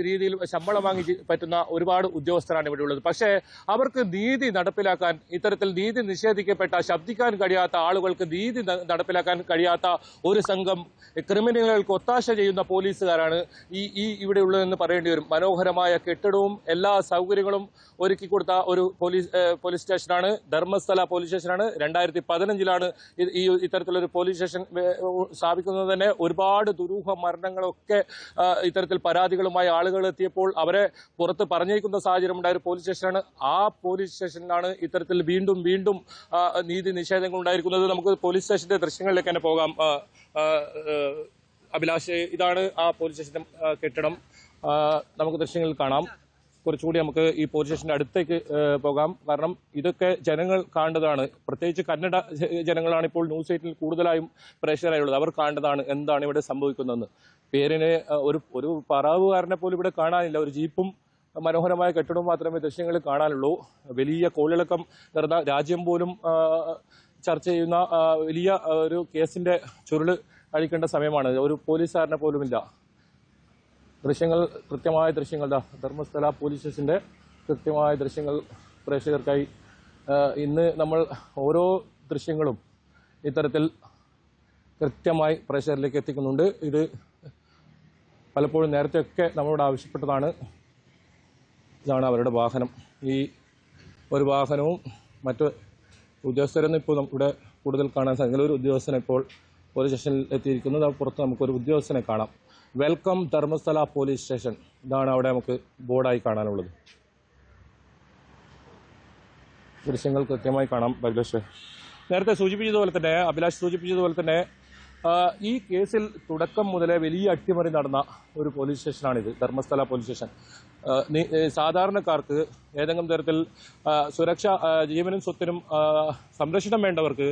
രീതിയിൽ ശമ്പളം വാങ്ങി പറ്റുന്ന ഒരുപാട് ഉദ്യോഗസ്ഥരാണ് ഇവിടെ ഉള്ളത്. പക്ഷേ അവർക്ക് നീതി നടപ്പിലാക്കാൻ, ഇത്തരത്തിൽ നീതി നിഷേധിക്കപ്പെട്ട, ശബ്ദിക്കാൻ കഴിയാത്ത ആളുകൾക്ക് നീതി നടപ്പിലാക്കാൻ കഴിയാത്ത ഒരു സംഘം ക്രിമിനലുകൾക്ക് ഒത്താശ ചെയ്യുന്ന പോലീസുകാരാണ് ഇവിടെ ഉള്ളതെന്ന് പറയേണ്ടി വരും. മനോഹരമായ കെട്ടിടവും എല്ലാ സൗകര്യങ്ങളും ഒരുക്കി കൊടുത്ത ഒരു പോലീസ് സ്റ്റേഷനാണ് ധർമ്മസ്ഥല പോലീസ് സ്റ്റേഷനാണ്. 2015-ലാണ് ഇത്തരത്തിലൊരു പോലീസ് സ്റ്റേഷൻ സ്ഥാപിക്കുന്നത് തന്നെ. ഒരുപാട് ദുരൂഹ മരണങ്ങളൊക്കെ ഇത്തരത്തിൽ പരാതികളുമായി ആളുകൾ എത്തിയപ്പോൾ അവരെ പുറത്ത് പറഞ്ഞേക്കുന്ന സാഹചര്യം ഉണ്ടായ ഒരു പോലീസ് സ്റ്റേഷനാണ്. ആ പോലീസ് സ്റ്റേഷനിലാണ് ഇത്തരത്തിൽ വീണ്ടും വീണ്ടും നീതി നിഷേധങ്ങൾ ഉണ്ടായിരിക്കുന്നത്. നമുക്ക് പോലീസ് സ്റ്റേഷന്റെ ദൃശ്യങ്ങളിലേക്ക് തന്നെ പോകാം. അഭിലാഷ്, ഇതാണ് ആ പോലീസ് സ്റ്റേഷന്റെ കെട്ടിടം. നമുക്ക് ദൃശ്യങ്ങളിൽ കാണാം. കുറച്ചുകൂടി നമുക്ക് ഈ പോലീസ് സ്റ്റേഷന്റെ അടുത്തേക്ക് പോകാം. കാരണം ഇതൊക്കെ ജനങ്ങൾ കാണേണ്ടതാണ്. പ്രത്യേകിച്ച് കന്നഡ ജനങ്ങളാണ് ഇപ്പോൾ ന്യൂസ് 8 കൂടുതലായും പ്രേക്ഷകരായുള്ളത്. അവർ കാണേണ്ടതാണ് എന്താണ് ഇവിടെ സംഭവിക്കുന്നതെന്ന്. പേരിന് ഒരു പറവുകാരനെ പോലും ഇവിടെ കാണാനില്ല. ഒരു ജീപ്പും മനോഹരമായ കെട്ടിടവും മാത്രമേ ദൃശ്യങ്ങളിൽ കാണാനുള്ളൂ. വലിയ കോളിളക്കം നിറഞ്ഞ, രാജ്യം പോലും ചർച്ച ചെയ്യുന്ന വലിയ ഒരു കേസിന്റെ ചുരുള് അഴിക്കേണ്ട സമയമാണ്. ഒരു പോലീസുകാരനെ പോലുമില്ല. ദൃശ്യങ്ങൾ, കൃത്യമായ ദൃശ്യങ്ങൾ ധർമ്മസ്ഥല പോലീസ് സ്റ്റേഷന്റെ കൃത്യമായ ദൃശ്യങ്ങൾ പ്രേക്ഷകർക്കായി ഇന്ന് നമ്മൾ ഓരോ ദൃശ്യങ്ങളും ഇത്തരത്തിൽ കൃത്യമായി പ്രേക്ഷകരിലേക്ക് എത്തിക്കുന്നുണ്ട്. ഇത് പലപ്പോഴും നേരത്തെയൊക്കെ നമ്മളോട് ആവശ്യപ്പെട്ടതാണ്. ഇതാണ് അവരുടെ വാഹനം. ഈ ഒരു വാഹനവും മറ്റ് ഉദ്യോഗസ്ഥരൊന്നും ഇപ്പോൾ ഇവിടെ കൂടുതൽ കാണാൻ സാധിക്കില്ല. ഒരു ഉദ്യോഗസ്ഥനെ ഇപ്പോൾ പോലീസ് സ്റ്റേഷനിൽ എത്തിയിരിക്കുന്നത്. പുറത്ത് നമുക്കൊരു ഉദ്യോഗസ്ഥനെ കാണാം. Welcome Dharmasthala police station. ഇതാണ് അവിടെ നമുക്ക് ബോർഡായി കാണാനുള്ളത്. ദൃശ്യങ്ങൾ കൃത്യമായി കാണാം. നേരത്തെ അഭിലാഷ് സൂചിപ്പിച്ചതുപോലെ തന്നെ ഈ കേസിൽ തുടക്കം മുതലേ വലിയ അട്ടിമറി നടന്ന ഒരു പോലീസ് സ്റ്റേഷനാണിത്, ധർമ്മസ്ഥല പോലീസ് സ്റ്റേഷൻ. സാധാരണക്കാർക്ക് ഏതെങ്കിലും തരത്തിൽ സുരക്ഷ, ജീവനും സ്വത്തിനും സംരക്ഷണം വേണ്ടവർക്ക്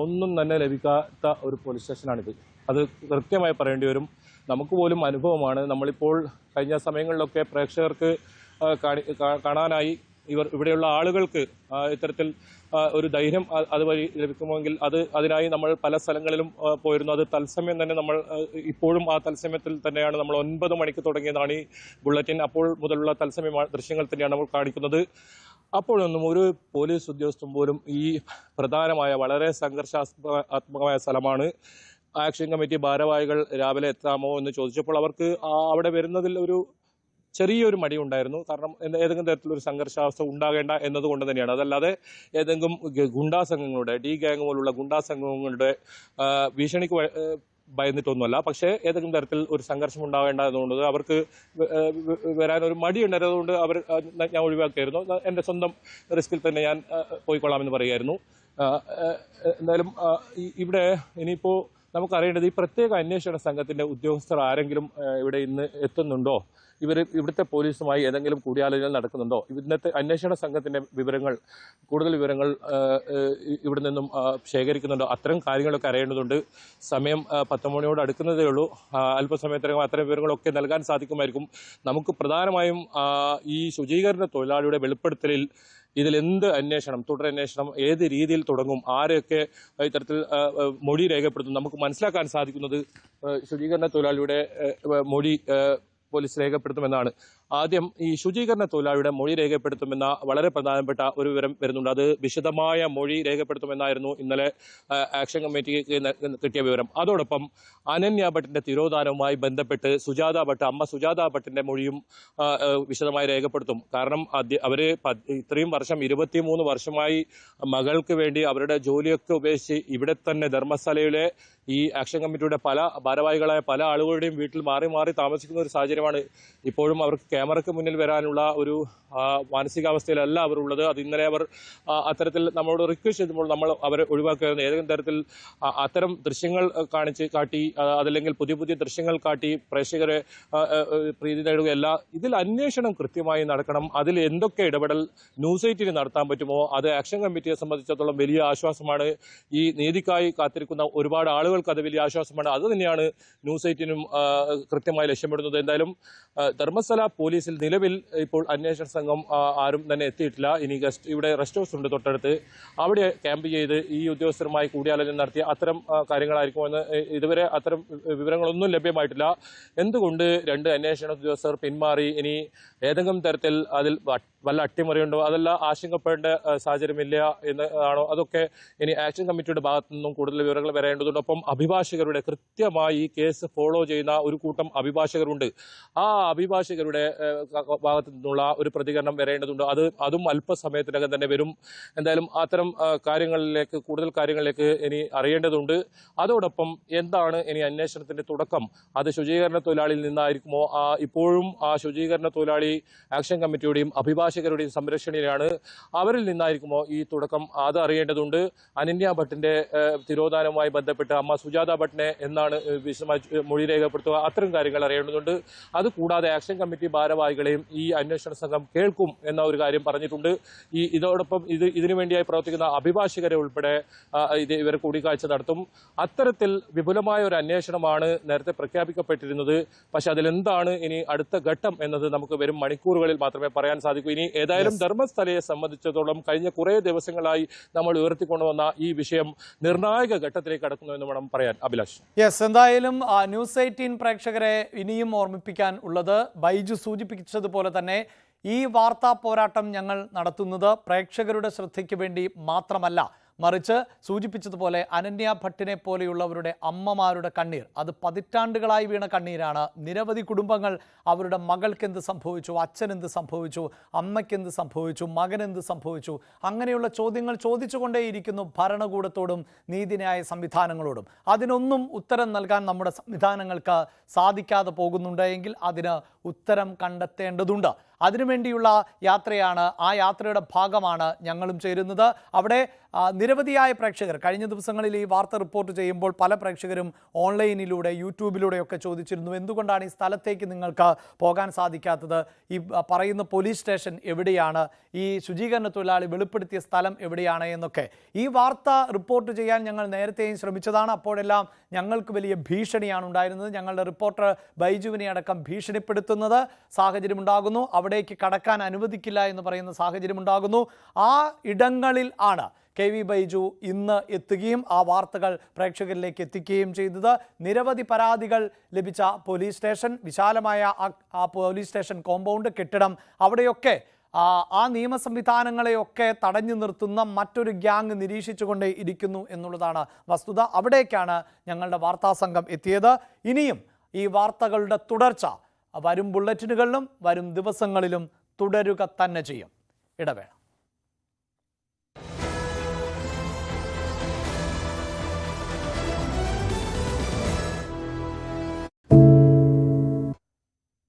ഒന്നും തന്നെ ലഭിക്കാത്ത ഒരു പോലീസ് സ്റ്റേഷനാണിത്. അത് കൃത്യമായി പറയേണ്ടി വരും. നമുക്ക് പോലും അനുഭവമാണ്. നമ്മളിപ്പോൾ കഴിഞ്ഞ സമയങ്ങളിലൊക്കെ പ്രേക്ഷകർക്ക് കാണാനായി ഇവിടെയുള്ള ആളുകൾക്ക് ഇത്തരത്തിൽ ഒരു ധൈര്യം അതുവഴി ലഭിക്കുമെങ്കിൽ അതിനായി നമ്മൾ പല സ്ഥലങ്ങളിലും പോയിരുന്നു. അത് തത്സമയം തന്നെ നമ്മൾ ഇപ്പോഴും ആ തത്സമയത്തിൽ തന്നെയാണ്. നമ്മൾ 9 മണിക്ക് തുടങ്ങിയതാണ് ഈ ബുള്ളറ്റിൻ. അപ്പോൾ മുതലുള്ള തത്സമയ ദൃശ്യങ്ങൾ തന്നെയാണ് നമ്മൾ കാണിക്കുന്നത്. അപ്പോഴൊന്നും ഒരു പോലീസ് ഉദ്യോഗസ്ഥൻ പോലും ഈ പ്രധാനമായ വളരെ സംഘർഷാത്മകമായ സ്ഥലമാണ്. ആക്ഷൻ കമ്മിറ്റി ഭാരവാഹികൾ രാവിലെ എത്താമോ എന്ന് ചോദിച്ചപ്പോൾ അവർക്ക് അവിടെ വരുന്നതിൽ ഒരു ചെറിയൊരു മടി ഉണ്ടായിരുന്നു. കാരണം ഏതെങ്കിലും തരത്തിലൊരു സംഘർഷാവസ്ഥ ഉണ്ടാകേണ്ട എന്നതുകൊണ്ട് തന്നെയാണ്. അതല്ലാതെ ഏതെങ്കിലും ഗുണ്ടാ സംഘങ്ങളുടെ ഗ്യാങ് പോലുള്ള ഗുണ്ടാ സംഘങ്ങളുടെ ഭീഷണിക്ക് ഭയന്നിട്ടൊന്നുമല്ല. പക്ഷേ ഏതെങ്കിലും തരത്തിൽ ഒരു സംഘർഷം ഉണ്ടാകേണ്ട എന്നുള്ളത് അവർക്ക് വരാനൊരു മടി ഉണ്ടായിരുന്നതുകൊണ്ട് ഞാൻ ഒഴിവാക്കിയായിരുന്നു. എൻ്റെ സ്വന്തം റിസ്കിൽ തന്നെ ഞാൻ പോയിക്കൊള്ളാമെന്ന് പറയുമായിരുന്നു. എന്തായാലും ഇവിടെ ഇനിയിപ്പോൾ നമുക്കറിയേണ്ടത് ഈ പ്രത്യേക അന്വേഷണ സംഘത്തിൻ്റെ ഉദ്യോഗസ്ഥർ ആരെങ്കിലും ഇവിടെ ഇന്ന് എത്തുന്നുണ്ടോ? ഇവിടുത്തെ പോലീസുമായി ഏതെങ്കിലും കൂടിയാലോചന നടക്കുന്നുണ്ടോ? ഇന്നത്തെ അന്വേഷണ സംഘത്തിൻ്റെ കൂടുതൽ വിവരങ്ങൾ ഇവിടെ നിന്നും ശേഖരിക്കുന്നുണ്ടോ? അത്തരം കാര്യങ്ങളൊക്കെ അറിയേണ്ടതുണ്ട്. സമയം 10 മണിയോട് അടുക്കുന്നതേ ഉള്ളൂ. അല്പസമയത്തിനകം അത്തരം വിവരങ്ങളൊക്കെ നൽകാൻ സാധിക്കുമായിരിക്കും. നമുക്ക് പ്രധാനമായും ഈ ശുചീകരണ തൊഴിലാളിയുടെ വെളിപ്പെടുത്തലിൽ ഇതിലെന്ത് അന്വേഷണം, തുടരന്വേഷണം ഏത് രീതിയിൽ തുടങ്ങും, ആരെയൊക്കെ ഇത്തരത്തിൽ മൊഴി രേഖപ്പെടുത്തും, നമുക്ക് മനസ്സിലാക്കാൻ സാധിക്കുന്നത് ശുചീകരണ തൊഴിലാളിയുടെ മൊഴി പോലീസ് രേഖപ്പെടുത്തുമെന്നാണ്. ആദ്യം ഈ ശുചീകരണ തൊഴിലാളിയുടെ മൊഴി രേഖപ്പെടുത്തുമെന്ന വളരെ പ്രധാനപ്പെട്ട ഒരു വിവരം വരുന്നുണ്ട്. അത് വിശദമായ മൊഴി രേഖപ്പെടുത്തുമെന്നായിരുന്നു ഇന്നലെ ആക്ഷൻ കമ്മിറ്റിക്ക് കിട്ടിയ വിവരം. അതോടൊപ്പം അനന്യ ഭട്ടിന്റെ തിരോധാനവുമായി ബന്ധപ്പെട്ട് അമ്മ സുജാത ഭട്ടിന്റെ മൊഴിയും വിശദമായി രേഖപ്പെടുത്തും. കാരണം അവര് ഇത്രയും വർഷം 23 വർഷമായി മകൾക്ക് വേണ്ടി അവരുടെ ജോലിയൊക്കെ ഉപേക്ഷിച്ച് ഇവിടെ തന്നെ ധർമ്മസ്ഥലയിലെ ഈ ആക്ഷൻ കമ്മിറ്റിയുടെ പല ഭാരവാഹികളായ പല ആളുകളുടെയും വീട്ടിൽ മാറി മാറി താമസിക്കുന്ന ഒരു സാഹചര്യമാണ്. ഇപ്പോഴും അവർക്ക് ക്യാമറയ്ക്ക് മുന്നിൽ വരാനുള്ള ഒരു മാനസികാവസ്ഥയിലല്ല അവർ ഉള്ളത്. അത് ഇന്നലെ അവർ അത്തരത്തിൽ നമ്മളോട് റിക്വസ്റ്റ് ചെയ്തപ്പോൾ നമ്മൾ അവരെ ഒഴിവാക്കുകയായിരുന്നു. ഏതെങ്കിലും തരത്തിൽ അത്തരം ദൃശ്യങ്ങൾ കാട്ടി അതല്ലെങ്കിൽ പുതിയ ദൃശ്യങ്ങൾ കാട്ടി പ്രേക്ഷകരെ പ്രീതി നേടുകയല്ല. ഇതിൽ അന്വേഷണം കൃത്യമായി നടക്കണം. അതിൽ എന്തൊക്കെ ഇടപെടൽ ന്യൂസ് 8 നടത്താൻ പറ്റുമോ അത് ആക്ഷൻ കമ്മിറ്റിയെ സംബന്ധിച്ചിടത്തോളം വലിയ ആശ്വാസമാണ്. ഈ നീതിക്കായി കാത്തിരിക്കുന്ന ഒരുപാട് ആളുകൾക്ക് അത് വലിയ ആശ്വാസമാണ്. അത് തന്നെയാണ് ന്യൂസ് 8 കൃത്യമായി ലക്ഷ്യമിടുന്നത്. എന്തായാലും ധർമ്മസ്ഥല പോലീസിൽ നിലവിൽ ഇപ്പോൾ അന്വേഷണ സംഘം ആരും തന്നെ എത്തിയിട്ടില്ല. ഇനി ഇവിടെ റെസ്റ്റ് ഹൗസ് ഉണ്ട് തൊട്ടടുത്ത്, അവിടെ ക്യാമ്പ് ചെയ്ത് ഈ ഉദ്യോഗസ്ഥരുമായി കൂടിയാലോചന നടത്തിയ അത്തരം കാര്യങ്ങളായിരിക്കുമെന്ന് ഇതുവരെ അത്തരം വിവരങ്ങളൊന്നും ലഭ്യമായിട്ടില്ല. എന്തുകൊണ്ട് 2 അന്വേഷണ ഉദ്യോഗസ്ഥർ പിന്മാറി? ഇനി ഏതെങ്കിലും തരത്തിൽ അതിൽ വല്ല അട്ടിമറിയുണ്ടോ? അതല്ല ആശങ്കപ്പെടേണ്ട സാഹചര്യമില്ല എന്ന് ആണോ? അതൊക്കെ ഇനി ആക്ഷൻ കമ്മിറ്റിയുടെ ഭാഗത്തു നിന്നും കൂടുതൽ വിവരങ്ങൾ വരേണ്ടതുണ്ടൊപ്പം അഭിഭാഷകരുടെ കൃത്യമായി ഈ കേസ് ഫോളോ ചെയ്യുന്ന ഒരു കൂട്ടം അഭിഭാഷകരുണ്ട്. ആ അഭിഭാഷകരുടെ ഭാഗത്തു നിന്നുള്ള ഒരു പ്രതികരണം വരേണ്ടതുണ്ട്. അതും അല്പസമയത്തിനകം തന്നെ വരും. എന്തായാലും അത്തരം കൂടുതൽ കാര്യങ്ങളിലേക്ക് ഇനി അറിയേണ്ടതുണ്ട്. അതോടൊപ്പം എന്താണ് ഇനി അന്വേഷണത്തിന്റെ തുടക്കം? അത് ശുചീകരണ തൊഴിലാളിയിൽ നിന്നായിരിക്കുമോ? ഇപ്പോഴും ആ ശുചീകരണ തൊഴിലാളി ആക്ഷൻ കമ്മിറ്റിയുടെയും അഭിഭാഷകരുടെയും സംരക്ഷണയിലാണ്. അവരിൽ നിന്നായിരിക്കുമോ ഈ തുടക്കം? അത് അറിയേണ്ടതുണ്ട്. അനന്യ ഭട്ടിന്റെ തിരോധാനവുമായി ബന്ധപ്പെട്ട് അമ്മ സുജാത ഭട്ടിനെ എന്നാണ് വിശദമായി മൊഴി രേഖപ്പെടുത്തുക? അത്തരം കാര്യങ്ങൾ അറിയേണ്ടതുണ്ട്. അതുകൂടാതെ ആക്ഷൻ കമ്മിറ്റി ഭാരവാഹികളെയും ഈ അന്വേഷണ സംഘം കേൾക്കും എന്ന ഒരു കാര്യം പറഞ്ഞിട്ടുണ്ട്. ഇതോടൊപ്പം ഇതിനു വേണ്ടിയായി പ്രവർത്തിക്കുന്ന അഭിഭാഷകരെ ഉൾപ്പെടെ ഇവർ കൂടിക്കാഴ്ച നടത്തും. അത്തരത്തിൽ വിപുലമായ ഒരു അന്വേഷണമാണ് നേരത്തെ പ്രഖ്യാപിക്കപ്പെട്ടിരുന്നത്. പക്ഷെ അതിലെന്താണ് ഇനി അടുത്ത ഘട്ടം എന്നത് നമുക്ക് വരും മണിക്കൂറുകളിൽ മാത്രമേ പറയാൻ സാധിക്കൂ. ഇനി ഏതായാലും ധർമ്മസ്ഥലയെ സംബന്ധിച്ചിടത്തോളം കഴിഞ്ഞ കുറേ ദിവസങ്ങളായി നമ്മൾ ഉയർത്തിക്കൊണ്ടുവന്ന ഈ വിഷയം നിർണായക ഘട്ടത്തിലേക്ക് കടക്കുന്നു എന്ന് വേണം പറയാൻ. അഭിലാഷ്. എന്തായാലും ന്യൂസ് 18 പ്രേക്ഷകരെ ഇനിയും ഓർമ്മിപ്പിക്കാൻ ഉള്ളത് ബൈജു സൂചിപ്പിച്ചതുപോലെ തന്നെ ഈ വാർത്താ പോരാട്ടം ഞങ്ങൾ നടത്തുന്നത് പ്രേക്ഷകരുടെ ശ്രദ്ധയ്ക്ക് വേണ്ടി മാത്രമല്ല, മറിച്ച് സൂചിപ്പിച്ചതുപോലെ അനന്യ ഭട്ടിനെ പോലെയുള്ളവരുടെ അമ്മമാരുടെ കണ്ണീർ, അത് പതിറ്റാണ്ടുകളായി വീണ കണ്ണീരാണ്. നിരവധി കുടുംബങ്ങൾ അവരുടെ മകൾക്ക് എന്ത് സംഭവിച്ചു, അച്ഛനെന്ത് സംഭവിച്ചു, അമ്മയ്ക്കെന്ത് സംഭവിച്ചു, മകനെന്ത് സംഭവിച്ചു, അങ്ങനെയുള്ള ചോദ്യങ്ങൾ ചോദിച്ചുകൊണ്ടേയിരിക്കുന്നു ഭരണകൂടത്തോടും നീതിന്യായ സംവിധാനങ്ങളോടും. അതിനൊന്നും ഉത്തരം നൽകാൻ നമ്മുടെ സംവിധാനങ്ങൾക്ക് സാധിക്കാതെ പോകുന്നുണ്ടെങ്കിൽ അതിന് ഉത്തരം കണ്ടെത്തേണ്ടതുണ്ട്. അതിനുവേണ്ടിയുള്ള യാത്രയാണ്, ആ യാത്രയുടെ ഭാഗമാണ് ഞങ്ങളും ചേരുന്നത്. അവിടെ നിരവധിയായ പ്രേക്ഷകർ കഴിഞ്ഞ ദിവസങ്ങളിൽ ഈ വാർത്ത റിപ്പോർട്ട് ചെയ്യുമ്പോൾ പല പ്രേക്ഷകരും ഓൺലൈനിലൂടെ യൂട്യൂബിലൂടെയൊക്കെ ചോദിച്ചിരുന്നു, എന്തുകൊണ്ടാണ് ഈ സ്ഥലത്തേക്ക് നിങ്ങൾക്ക് പോകാൻ സാധിക്കാത്തത്, ഈ പറയുന്ന പോലീസ് സ്റ്റേഷൻ എവിടെയാണ്, ഈ ശുചീകരണ തൊഴിലാളി വെളിപ്പെടുത്തിയ സ്ഥലം എവിടെയാണ് എന്നൊക്കെ. ഈ വാർത്ത റിപ്പോർട്ട് ചെയ്യാൻ ഞങ്ങൾ നേരത്തെയും ശ്രമിച്ചതാണ്. അപ്പോഴെല്ലാം ഞങ്ങൾക്ക് വലിയ ഭീഷണിയാണ് ഉണ്ടായിരുന്നത്. ഞങ്ങളുടെ റിപ്പോർട്ടർ ബൈജുവിനെ അടക്കം ഭീഷണിപ്പെടുത്തുന്നത് സാഹചര്യമുണ്ടാകുന്നു. അവിടേക്ക് കടക്കാൻ അനുവദിക്കില്ല എന്ന് പറയുന്ന സാഹചര്യമുണ്ടാകുന്നു. ആ ഇടങ്ങളിൽ ആണ് KV ബൈജു ഇന്ന് എത്തുകയും ആ വാർത്തകൾ പ്രേക്ഷകരിലേക്ക് എത്തിക്കുകയും ചെയ്തത്. നിരവധി പരാതികൾ ലഭിച്ച പോലീസ് സ്റ്റേഷൻ, വിശാലമായ ആ പോലീസ് സ്റ്റേഷൻ കോമ്പൗണ്ട്, കെട്ടിടം, അവിടെയൊക്കെ ആ നിയമ സംവിധാനങ്ങളെയൊക്കെ തടഞ്ഞു നിർത്തുന്ന മറ്റൊരു ഗ്യാങ് നിരീക്ഷിച്ചുകൊണ്ടേ ഇരിക്കുന്നു എന്നുള്ളതാണ് വസ്തുത. അവിടേക്കാണ് ഞങ്ങളുടെ വാർത്താ സംഘം എത്തിയത്. ഇനിയും ഈ വാർത്തകളുടെ തുടർച്ച വരും ബുള്ളറ്റിനുകളിലും വരും ദിവസങ്ങളിലും തുടരുക തന്നെ ചെയ്യും. ഇടവേള.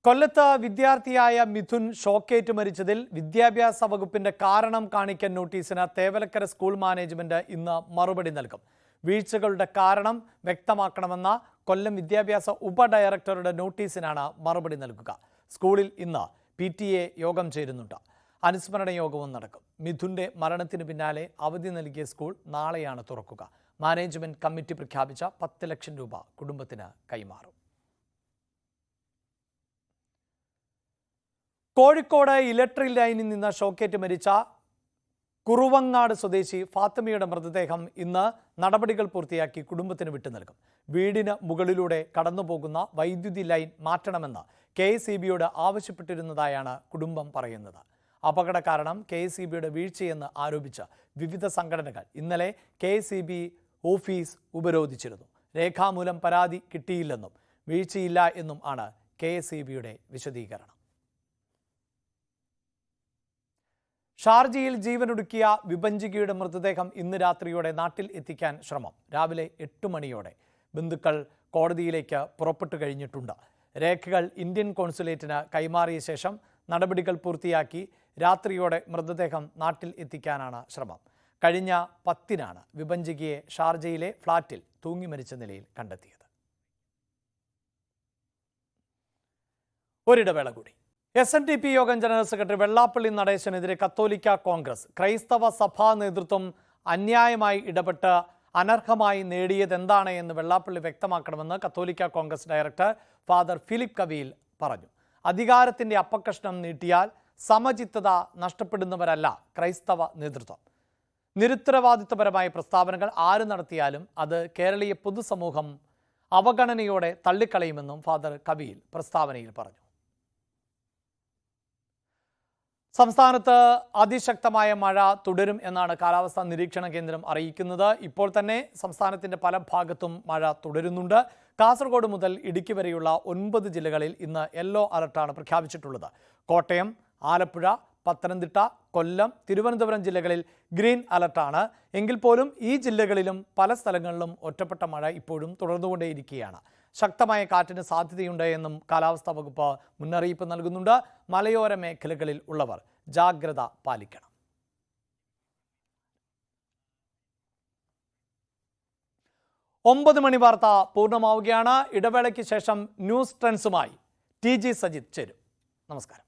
കൊല്ലത്ത് വിദ്യാർത്ഥിയായ മിഥുൻ ഷോക്കേറ്റ് മരിച്ചതിൽ വിദ്യാഭ്യാസ വകുപ്പിന്റെ കാരണം കാണിക്കൽ നോട്ടീസിന് തേവലക്കര സ്കൂൾ മാനേജ്മെന്റ് ഇന്ന് മറുപടി നൽകും. വീഴ്ചകളുടെ കാരണം വ്യക്തമാക്കണമെന്ന കൊല്ലം വിദ്യാഭ്യാസ ഉപഡയറക്ടറുടെ നോട്ടീസിനാണ് മറുപടി നൽകുക. സ്കൂളിൽ ഇന്ന് PTA യോഗം ചേരുന്നുണ്ട്. അനുസ്മരണ യോഗവും നടക്കും. മിഥുന്റെ മരണത്തിന് പിന്നാലെ അവധി നൽകിയ സ്കൂൾ നാളെയാണ് തുറക്കുക. മാനേജ്മെന്റ് കമ്മിറ്റി പ്രഖ്യാപിച്ച 10 ലക്ഷം രൂപ കുടുംബത്തിന് കൈമാറും. കോഴിക്കോട് ഇലക്ട്രിക് ലൈനിൽ നിന്ന് ഷോക്കേറ്റ് മരിച്ച കുറുവങ്ങാട് സ്വദേശി ഫാത്തിമയുടെ മൃതദേഹം ഇന്ന് നടപടികൾ പൂർത്തിയാക്കി കുടുംബത്തിന് വിട്ടു നൽകും. വീടിന് മുകളിലൂടെ കടന്നുപോകുന്ന വൈദ്യുതി ലൈൻ മാറ്റണമെന്ന് KSEBയോട് ആവശ്യപ്പെട്ടിരുന്നതായാണ് കുടുംബം പറയുന്നത്. അപകട കാരണം KSEBയുടെ വീഴ്ചയെന്ന് ആരോപിച്ച് വിവിധ സംഘടനകൾ ഇന്നലെ KSEB ഓഫീസ് ഉപരോധിച്ചിരുന്നു. രേഖാമൂലം പരാതി കിട്ടിയില്ലെന്നും വീഴ്ചയില്ല എന്നും ആണ് KSEBയുടെ വിശദീകരണം. ഷാർജയിൽ ജീവനൊടുക്കിയ വിഭഞ്ചികയുടെ മൃതദേഹം ഇന്ന് രാത്രിയോടെ നാട്ടിൽ എത്തിക്കാൻ ശ്രമം. രാവിലെ 8 മണിയോടെ ബന്ധുക്കൾ കോടതിയിലേക്ക് പുറപ്പെട്ടു കഴിഞ്ഞിട്ടുണ്ട്. രേഖകൾ ഇന്ത്യൻ കോൺസുലേറ്റിന് കൈമാറിയ ശേഷം നടപടികൾ പൂർത്തിയാക്കി രാത്രിയോടെ മൃതദേഹം നാട്ടിൽ എത്തിക്കാനാണ് ശ്രമം. കഴിഞ്ഞ 10-നാണ് വിഭഞ്ചികയെ ഷാർജയിലെ ഫ്ളാറ്റിൽ തൂങ്ങി മരിച്ച നിലയിൽ കണ്ടെത്തിയത്. ഒരിടവേള കൂടി. SNDP യോഗം ജനറൽ സെക്രട്ടറി വെള്ളാപ്പള്ളി നടേശനെതിരെ കത്തോലിക്ക കോൺഗ്രസ്. ക്രൈസ്തവ സഭാ നേതൃത്വം അന്യായമായി ഇടപെട്ട് അനർഹമായി നേടിയതെന്താണ് എന്ന് വെള്ളാപ്പള്ളി വ്യക്തമാക്കണമെന്ന് കത്തോലിക്ക കോൺഗ്രസ് ഡയറക്ടർ ഫാദർ ഫിലിപ്പ് കവിയിൽ പറഞ്ഞു. അധികാരത്തിന്റെ അപ്പക്കഷ്ണം നീട്ടിയാൽ സമചിത്തത നഷ്ടപ്പെടുന്നവരല്ല ക്രൈസ്തവ നേതൃത്വം. നിരുത്തരവാദിത്വപരമായ പ്രസ്താവനകൾ ആര് നടത്തിയാലും അത് കേരളീയ പൊതുസമൂഹം അവഗണനയോടെ തള്ളിക്കളയുമെന്നും ഫാദർ കവിയിൽ പ്രസ്താവനയിൽ പറഞ്ഞു. സംസ്ഥാനത്ത് അതിശക്തമായ മഴ തുടരും എന്നാണ് കാലാവസ്ഥാ നിരീക്ഷണ കേന്ദ്രം അറിയിക്കുന്നത്. ഇപ്പോൾ തന്നെ സംസ്ഥാനത്തിന്റെ പല ഭാഗത്തും മഴ തുടരുന്നുണ്ട്. കാസർഗോഡ് മുതൽ ഇടുക്കി വരെയുള്ള 9 ജില്ലകളിൽ ഇന്ന് യെല്ലോ അലർട്ടാണ് പ്രഖ്യാപിച്ചിട്ടുള്ളത്. കോട്ടയം, ആലപ്പുഴ, പത്തനംതിട്ട, കൊല്ലം, തിരുവനന്തപുരം ജില്ലകളിൽ ഗ്രീൻ അലർട്ടാണ്. എങ്കിൽ പോലും ഈ ജില്ലകളിലും പല സ്ഥലങ്ങളിലും ഒറ്റപ്പെട്ട മഴ ഇപ്പോഴും തുടർന്നുകൊണ്ടേയിരിക്കുകയാണ്. ശക്തമായ കാറ്റിന് സാധ്യതയുണ്ട് എന്നും കാലാവസ്ഥാ വകുപ്പ് മുന്നറിയിപ്പ് നൽകുന്നുണ്ട്. മലയോര മേഖലകളിൽ ഉള്ളവർ ജാഗ്രത പാലിക്കണം. മണി വാർത്ത പൂർണ്ണമാവുകയാണ്. ഇടവേളയ്ക്ക് ശേഷം ന്യൂസ് ട്രെൻഡ്സുമായി TG സജിത് ചേരും. നമസ്കാരം.